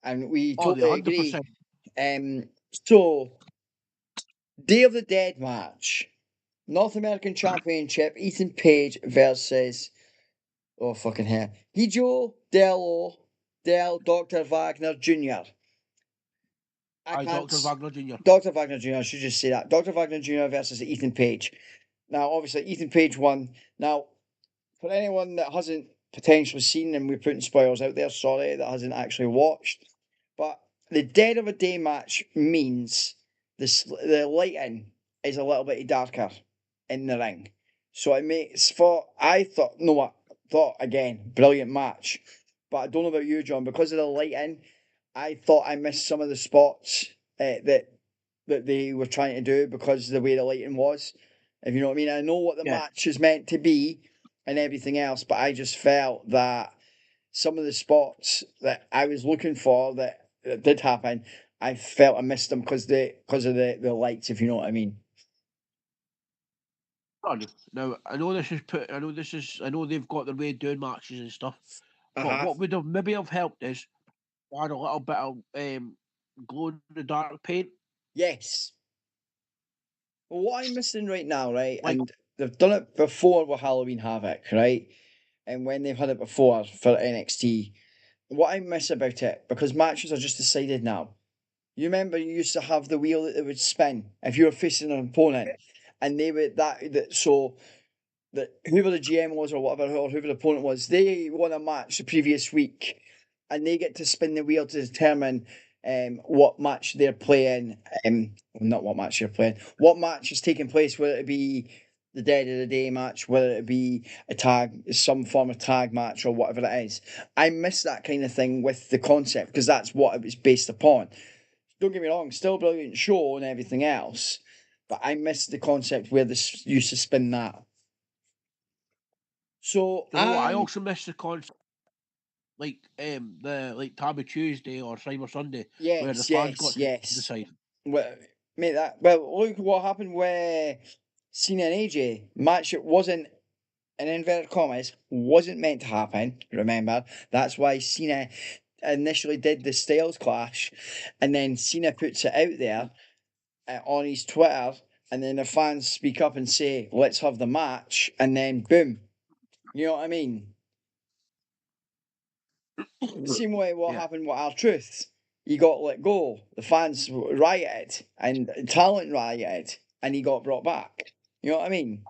and we totally agree. So, Day of the Dead match, North American Championship, Ethan Page versus, oh fucking hell, Hijo del Dr. Wagner Jr. Dr. Wagner Jr. Dr. Wagner Jr., I should just say that. Dr. Wagner Jr. versus Ethan Page. Now, obviously, Ethan Page won. Now, for anyone that hasn't potentially seen, and we're putting spoilers out there, sorry, that hasn't actually watched, but the Dead of a Day match means the lighting is a little bit darker in the ring. So it makes for, I thought, again, brilliant match. But I don't know about you, John, because of the lighting, I thought I missed some of the spots that they were trying to do because of the way the lighting was. If you know what I mean. I know what the match is meant to be and everything else, but I just felt that some of the spots that I was looking for that did happen, I felt I missed them because of the lights, if you know what I mean. Now I know this is put. I know this is. I know they've got their way of doing matches and stuff. But Uh-huh. what would have maybe have helped is add a little bit of glow in the dark paint. Yes. Well, what I'm missing right now, right, Like and they've done it before with Halloween Havoc, right? And when they've had it before for NXT, what I miss about it, because matches are just decided now. You remember you used to have the wheel that they would spin if you were facing an opponent, and they would that so that whoever the GM was or whatever, or whoever the opponent was, they won a match the previous week, and they get to spin the wheel to determine what match they're playing. Not what match they're playing. What match is taking place? Whether it be the Dead of the Day match, whether it be a tag, some form of tag match, or whatever it is. I miss that kind of thing with the concept because that's what it was based upon. Don't get me wrong, still a brilliant show and everything else, but I miss the concept where they used to spin that. So you know what? I also miss the concept, like the like Tabby Tuesday or Cyber Sunday, where the yes, fans got yes, to yes. decide. Well, mate, look what happened with Cena and AJ match. It wasn't in inverted commas wasn't meant to happen. Remember, that's why Cena initially did the Styles clash, and then Cena puts it out there on his Twitter, and then the fans speak up and say, "Let's have the match," and then boom. You know what I mean? Same way what Yeah, happened with R-Truth. He got let go. The fans rioted and talent rioted, and he got brought back. You know what I mean?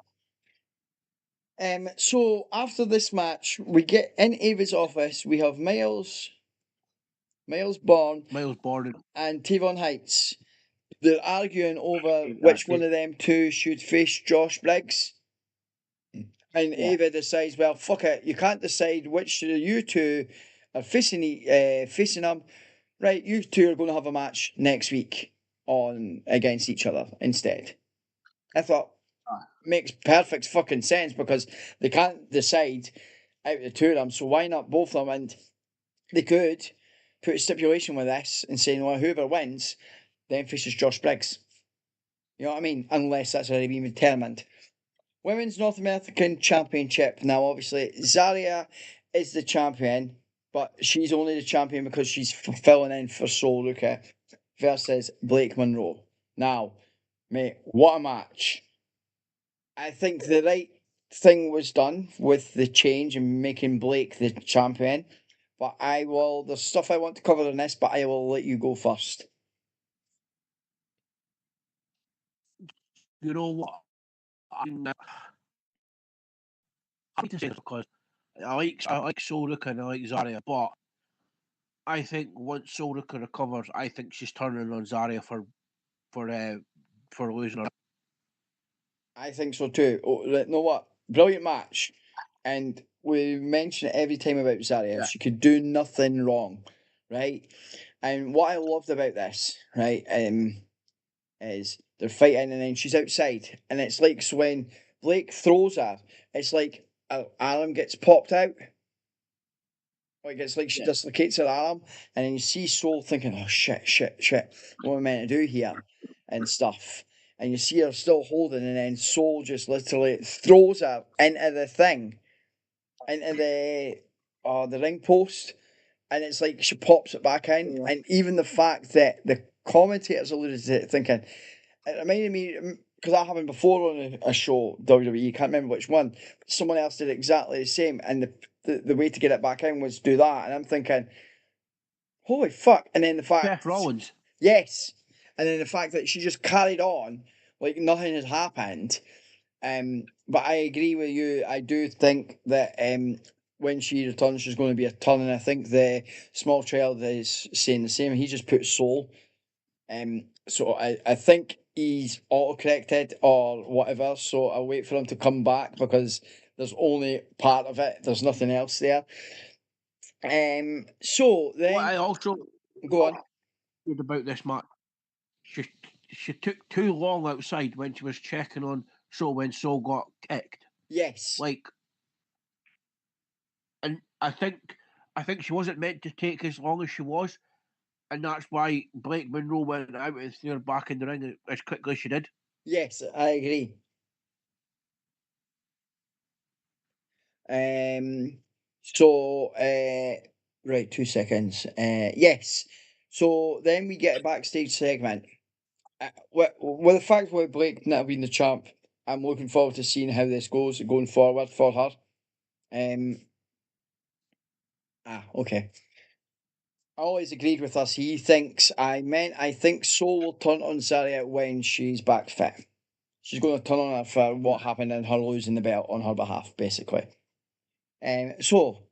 So after this match, we get in Ava's office. We have Miles Bourne, Miles Borden. and Tavon Heights. They're arguing over which one Exactly. of them two should face Josh Briggs. And Yeah. Ava decides, well, fuck it. You can't decide which of you two are facing them. Right, you two are going to have a match next week on against each other instead. I thought Ah, makes perfect fucking sense because they can't decide out of the two of them. So why not both of them? And they could put a stipulation with this and saying, well, whoever wins then faces Josh Briggs. You know what I mean? Unless that's already been determined. Women's North American Championship. Now, obviously, Zarya is the champion, but she's only the champion because she's filling in for Sol Luca versus Blake Monroe. Now, mate, what a match. I think the right thing was done with the change and making Blake the champion. But there's stuff I want to cover in this, but I will let you go first. you know what? I hate to say this because I like Soraka and I like Zarya, but I think once Soraka recovers, I think she's turning on Zarya for uh, for losing her. I think so too. Oh, you know what? Brilliant match. And we mention it every time about Zarya. Yeah. She could do nothing wrong, right? And what I loved about this, right, is they're fighting and then she's outside. And it's like so when Blake throws her, it's like her arm gets popped out. Like it's like she Yeah. dislocates her arm, and then you see Soul thinking, "Oh shit, shit, shit! What am I meant to do here?" and stuff. And you see her still holding, and then Soul just literally throws her into the thing, into the ring post, and it's like she pops it back in. Yeah. And even the fact that the commentators alluded to it, thinking it reminded me because that happened before on a show WWE. Can't remember which one. Someone else did exactly the same, and the way to get it back in was do that. And I'm thinking, holy fuck! And then the Seth fact, Rollins. yes, and then the fact that she just carried on like nothing had happened. But I agree with you. I do think that when she returns, she's going to be a ton, and I think the small child is saying the same. He just put soul. So I think he's auto corrected or whatever. So I'll wait for him to come back because there's only part of it. There's nothing else there. So What then I also go on. heard about this match, she she took too long outside when she was checking on So when So got kicked. Yes. Like, and I think I think she wasn't meant to take as long as she was, and that's why Blake Monroe went out and threw her back in the ring as quickly as she did. Yes, I agree. So, right, 2 seconds. Yes. So then we get a backstage segment. Well, the fact with Blake not being the champ, I'm looking forward to seeing how this goes going forward for her. Okay. I always agreed with us. He thinks I think Sol will turn on Zarya when she's back fit. She's going to turn on her for what happened and her losing the belt on her behalf, basically. So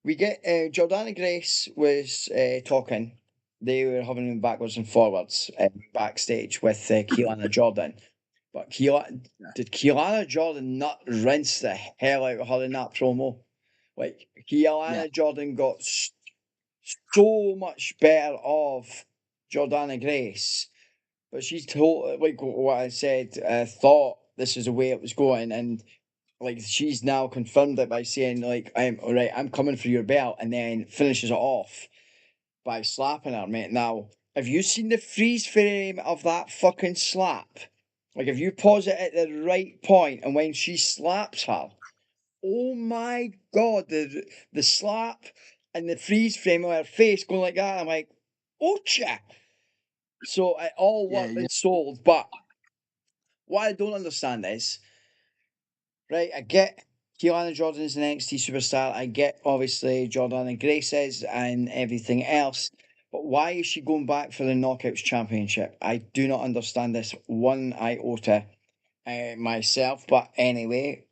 we get Jordana Grace was talking. They were having backwards and forwards backstage with Keelan Jordan. But did Keelan Jordan not rinse the hell out of her in that promo? Like Keelan Jordan got so much better of Jordana Grace, but she's told like what I said. Thought this is the way it was going, and like she's now confirmed it by saying like I'm all right, I'm coming for your belt, and then finishes it off by slapping her, mate. Now, have you seen the freeze frame of that fucking slap? Like, if you pause it at the right point, and when she slaps her, oh my god, the slap and the freeze frame of her face going like that. I'm like, oh shit. So it all worked and sold, but what I don't understand is, right, I get Keelan Jordan is an NXT superstar. I get obviously Jordana Grace is and everything else. But why is she going back for the Knockouts Championship? I do not understand this one iota myself. But anyway,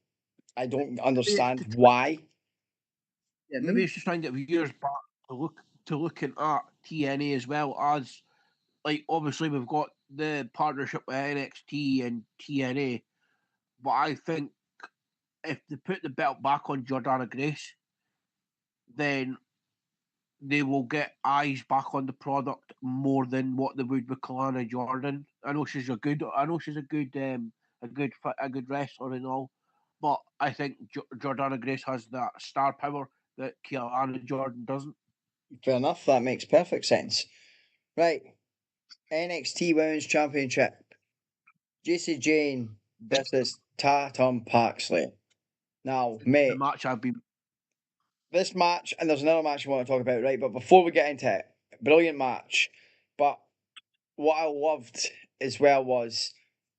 I don't understand why. Yeah, maybe it's just trying to get viewers back to looking at TNA as well as like obviously we've got the partnership with NXT and TNA, but I think if they put the belt back on Jordana Grace, then they will get eyes back on the product more than what they would with Kalana Jordan. I know she's a good a good wrestler and all, but I think Jordana Grace has that star power that Kalana Jordan doesn't. Fair enough. That makes perfect sense. Right. NXT Women's Championship. JC Jane versus Tatum Paxley. Now, The mate, match I've been this match, and there's another match I want to talk about, right? But before we get into it, brilliant match. But what I loved as well was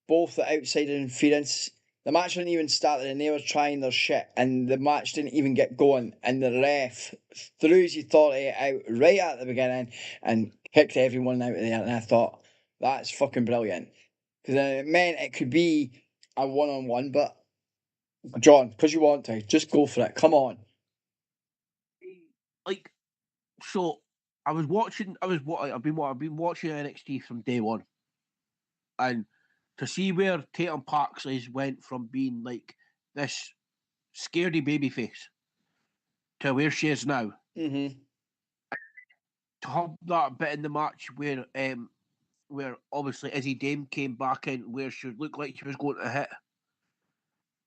both the outside interference. The match didn't even start, and they were trying their shit, and the match didn't even get going. And the ref threw his authority out right at the beginning and kicked everyone out of there. And I thought, that's fucking brilliant. Because it meant it could be a one-on-one, but John, because you want to, just go for it. Come on. like so. I've been watching NXT from day one, and to see where Tatum Paxley's went from being like this scaredy babyface to where she is now. Mm-hmm. To have that bit in the match where obviously Izzy Dame came back in where she looked like she was going to hit.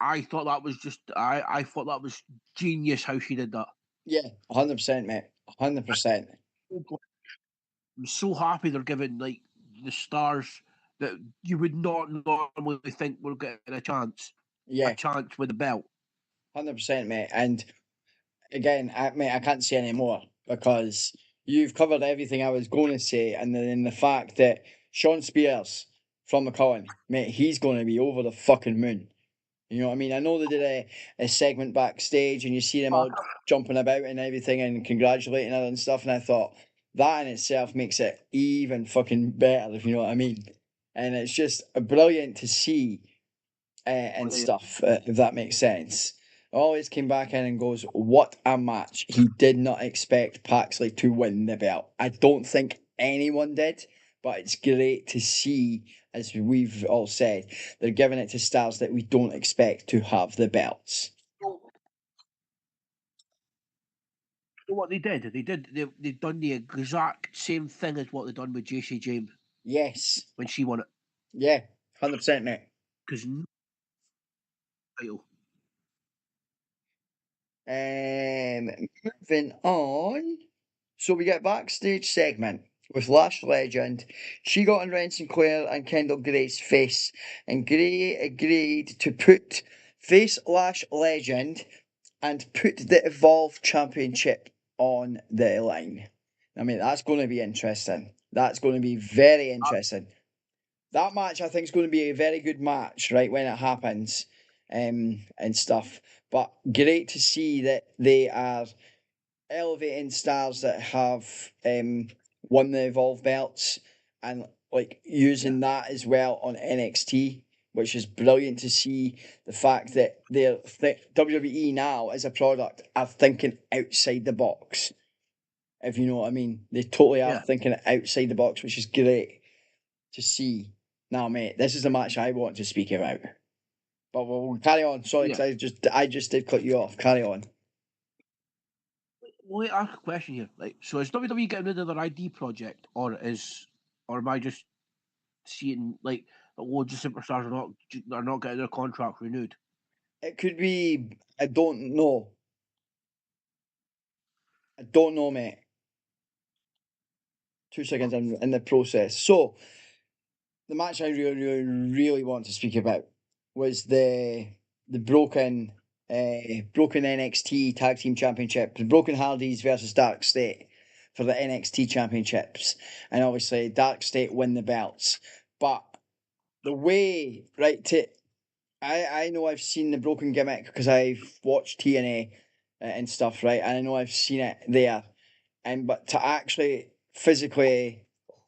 I thought that was I thought that was genius how she did that. Yeah, 100%, mate. 100%. I'm so happy they're giving like the stars that you would not normally think were getting a Yeah, chance with the belt. 100%, mate. And again, mate, I can't say any more because you've covered everything I was going to say. And then the fact that Sean Spears from McCowan, mate, he's going to be over the fucking moon. You know what I mean? I know they did a segment backstage and you see them all jumping about and everything and congratulating her and stuff. And I thought that in itself makes it even fucking better, if you know what I mean. And it's just brilliant to see and stuff, if that makes sense. Always came back in and goes, what a match. He did not expect Paxley to win the belt. I don't think anyone did, but it's great to see, as we've all said, they're giving it to stars that we don't expect to have the belts. So what they did, they done the exact same thing as what they done with JC James Yes. when she won it. Yeah, 100%, mate. Because title. Moving on. So we get backstage segment with Lash Legend. She got on Ren Sinclair and Kendall Gray's face, and Gray agreed to put face Lash Legend and put the Evolve Championship on the line. I mean, that's going to be interesting. That's going to be very interesting. That match, I think, is going to be a very good match, right, when it happens, and stuff. But great to see that they are elevating stars that have won the Evolve belts and like using that as well on NXT, which is brilliant to see. The fact that they're WWE now as a product are thinking outside the box, if you know what I mean. They totally are Yeah. thinking outside the box, which is great to see. Now, mate, this is the match I want to speak about. But we'll carry on. Sorry, Yeah. because I just did cut you off. Carry on. Well, let me ask a question here. Like, so is WWE getting rid of their ID project, or am I just seeing like loads of superstars are not getting their contract renewed? It could be. I don't know. I don't know, mate. 2 seconds in the process. So the match I really want to speak about was the broken NXT Tag Team Championship, the Broken Hardys versus Dark State for the NXT Championships, and obviously Dark State win the belts. But the way, right, I know I've seen the broken gimmick because I've watched TNA and stuff, right, and I know I've seen it there, and but to actually physically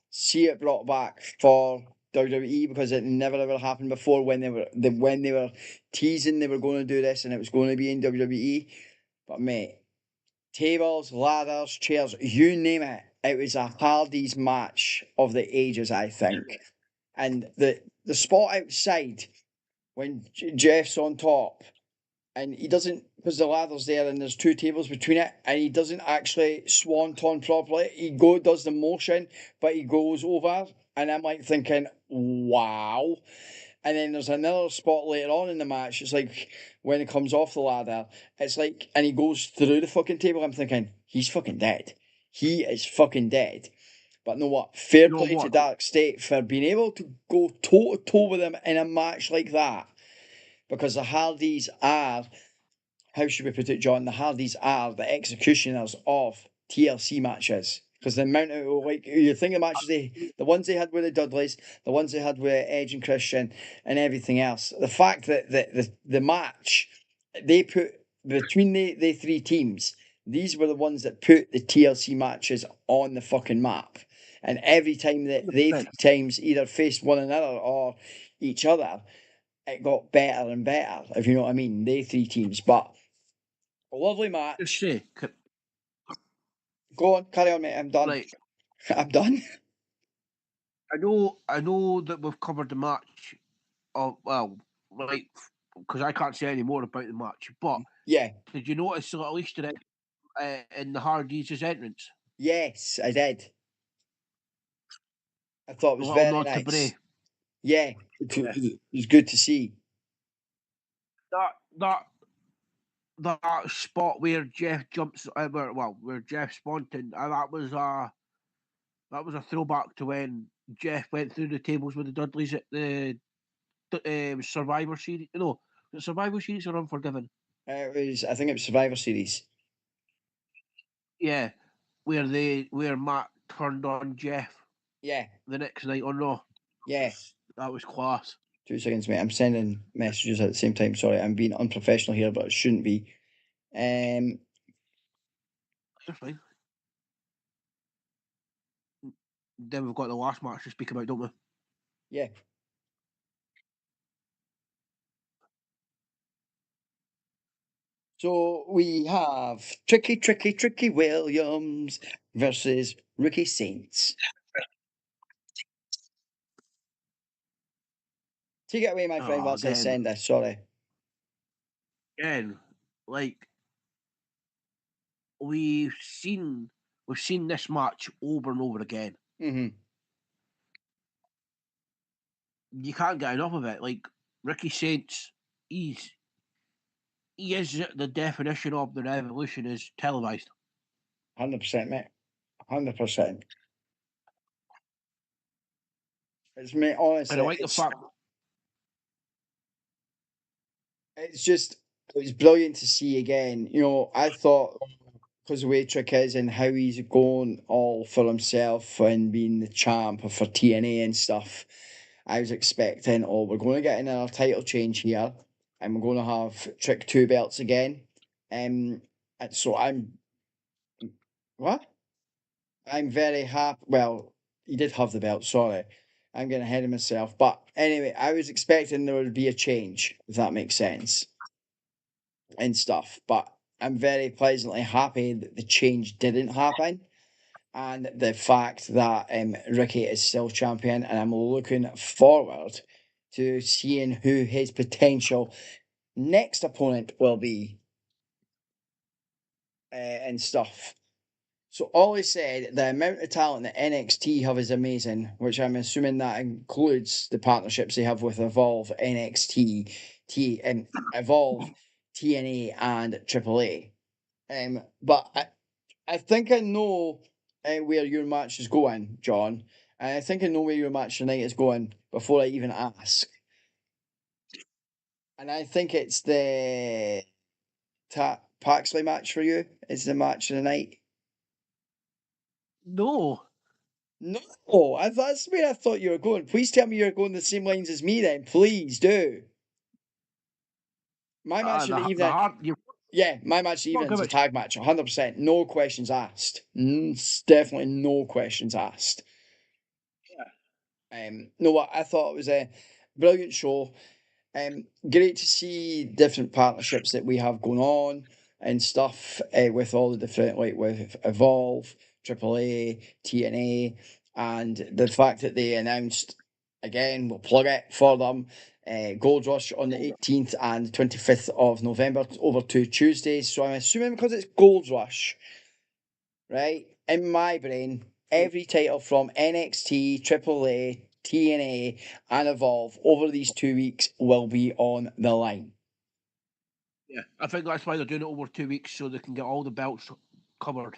see it brought back for WWE because it never ever happened before when they were teasing they were going to do this and it was going to be in WWE. But mate, tables, ladders, chairs, you name it, it was a Hardy's match of the ages, I think. And the spot outside when Jeff's on top and he doesn't, because the ladder's there and there's 2 tables between it, and he doesn't actually swanton properly. He does the motion, but he goes over, and I'm like thinking, wow. And then there's another spot later on in the match. It's like when it comes off the ladder, it's like, and he goes through the fucking table. I'm thinking, he's fucking dead. He is fucking dead. But know what? Fair You know play to what? Dark State for being able to go toe to toe with him in a match like that. Because the Hardys are, how should we put it, John? The Hardys are the executioners of TLC matches. Because the amount of, like, you think of matches, the ones they had with the Dudleys, the ones they had with Edge and Christian, and everything else. The fact that the match they put between the 3 teams, these were the ones that put the TLC matches on the fucking map. And every time that they 3 times either faced one another or each other, it got better and better, if you know what I mean. They 3 teams, but a lovely Just match. say, Go on, carry on, mate. I'm done. like, I'm done. I know that we've covered the match. Well, like, because I can't say any more about the match. But Yeah. did you notice the little Easter egg in the Hardys' entrance? Yes, I did. I thought it A was little very nod to nice. Bray. Yeah, Yeah. it was good to see. That that that spot where Jeff jumps, where Jeff Sponton, that was a throwback to when Jeff went through the tables with the Dudleys at the Survivor Series. No, the Survivor Series or Unforgiven. I think it was Survivor Series. Yeah, where Matt turned on Jeff Yeah, the next night on Raw. yeah. That was class. 2 seconds, mate. I'm sending messages at the same time. Sorry, I'm being unprofessional here, but it shouldn't be. That's fine. Then we've got the last match to speak about, don't we? Yeah. So we have Tricky Williams versus Ricky Saints. Take it away, my friend, whilst I send this. Sorry. Again, like we've seen this match over and over again. Mm-hmm. You can't get enough of it. Like Ricky Saints, he's he is the definition of the revolution is televised. 100%, mate. 100%. It's me, honestly. And I like the fact It's just, it was brilliant to see again. You know, I thought because the way Trick is and how he's going all for himself and being the champ for TNA and stuff, I was expecting, oh, we're going to get another title change here and we're going to have Trick 2 belts again. And so what? I'm very happy. Well, he did have the belt, sorry. I'm getting ahead of myself. But anyway, I was expecting there would be a change, if that makes sense, and stuff. But I'm very pleasantly happy that the change didn't happen. And the fact that Ricky is still champion, and I'm looking forward to seeing who his potential next opponent will be and stuff. So Ollie said the amount of talent that NXT have is amazing, which I'm assuming that includes the partnerships they have with Evolve, NXT, Evolve, TNA, and AAA. But I think I know where your match is going, John. And I think I know where your match tonight is going before I even ask. And I think it's the Paxley match for you. Is the match of the night? no. No, that's where I thought you were going. Please tell me you're going the same lines as me then. Please do. My match of the The evening. hard you Yeah, my match of the Not evening is a good. tag match, 100%. No questions asked. Definitely no questions asked. No, what I thought it was a brilliant show. Great to see different partnerships that we have going on and stuff with all the different, like with Evolve, AAA, TNA, and the fact that they announced, again, we'll plug it for them, Gold Rush on the 18th and 25th of November over 2 Tuesdays. So I'm assuming because it's Gold Rush, right? In my brain, every title from NXT, AAA, TNA, and Evolve over these 2 weeks will be on the line. Yeah, I think that's why they're doing it over 2 weeks so they can get all the belts covered.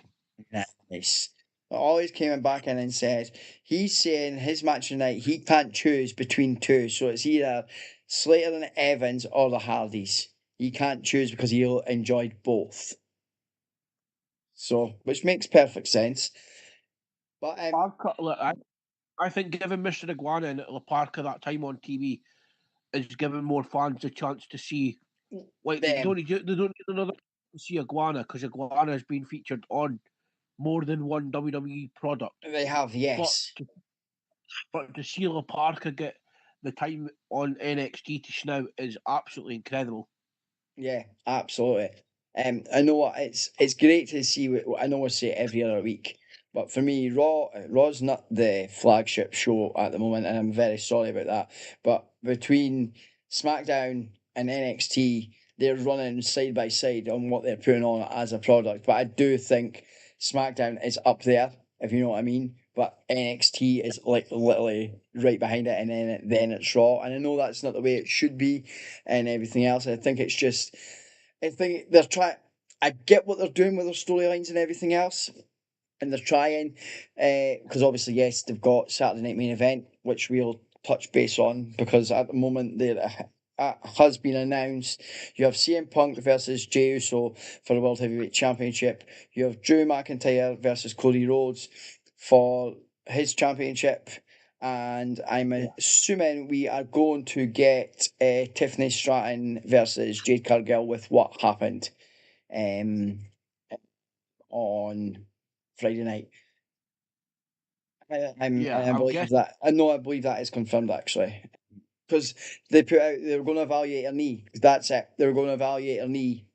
Nice. Always came back in and said he's saying his match tonight he can't choose between two, so it's either Slater and Evans or the Hardys. He can't choose because he enjoyed both. So, which makes perfect sense. But Look, I think giving Mr. Iguana and La Parka that time on TV is giving more fans a chance to see. Like they them, don't need another to see Iguana because Iguana has been featured on more than one WWE product. they have, But yes. but to see La Parka get the time on NXT to now is absolutely incredible. Yeah, absolutely. I know what it's great to see. I know I say it every other week, but for me, Raw's not the flagship show at the moment, and I'm very sorry about that. But between SmackDown and NXT, they're running side by side on what they're putting on as a product. But I do think SmackDown is up there, if you know what I mean. But NXT is like literally right behind it, and then it's Raw. And I know that's not the way it should be, and everything else. I think it's just, I think they're trying. I get what they're doing with their storylines and everything else, and they're trying. Because obviously, yes, they've got Saturday Night Main Event, which we'll touch base on because at the moment there has been announced. You have CM Punk versus Jey Uso for the World Heavyweight Championship. You have Drew McIntyre versus Cody Rhodes for his championship. And I'm assuming we are going to get Tiffany Stratton versus Jade Cargill with what happened on Friday night. I I'm believe guessing that. I know. I believe that is confirmed actually, because they put out they were going to evaluate her knee. That's it. They were going to evaluate her knee,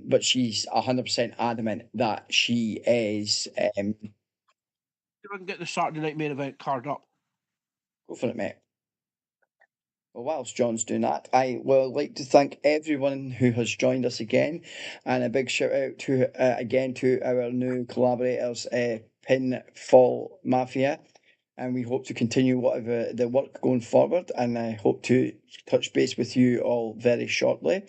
but she's 100% adamant that she is. I can get the Saturday Night Main Event card up. Go for it, mate. Well, whilst John's doing that, I would like to thank everyone who has joined us again, and a big shout out to again to our new collaborators, Pinfall Mafia, and we hope to continue whatever the work going forward. And I hope to touch base with you all very shortly.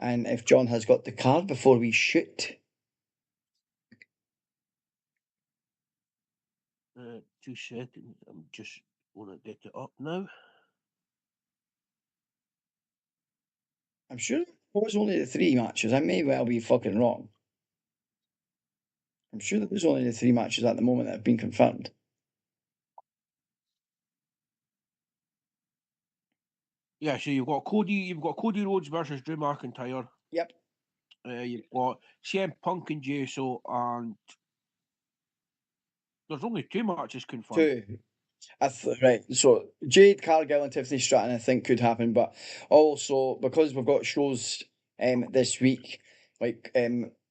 and if John has got the card before we shoot. 2 seconds. I'm just going to get it up now. I'm sure it was only the 3 matches. I may well be fucking wrong. I'm sure there's only the 3 matches at the moment that have been confirmed. Yeah, so you've got Cody Rhodes versus Drew McIntyre. Yep. You've got CM Punk and Jey Uso, and there's only 2 matches confirmed. 2. Right, so Jade Cargill and Tiffany Stratton I think could happen, but also because we've got shows this week, like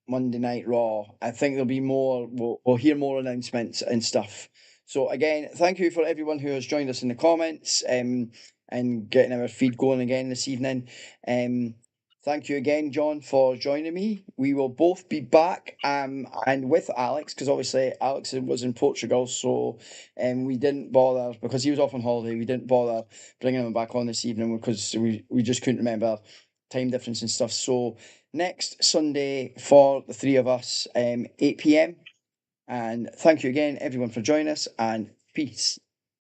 Monday Night Raw, I think there'll be more. We'll hear more announcements and stuff. So again, thank you for everyone who has joined us in the comments and getting our feed going again this evening. Thank you again, John, for joining me. We will both be back and with Alex, because obviously Alex was in Portugal, so we didn't bother, because he was off on holiday, we didn't bother bringing him back on this evening because we just couldn't remember time difference and stuff. So next Sunday for the 3 of us, 8 p.m. And thank you again, everyone, for joining us, and peace.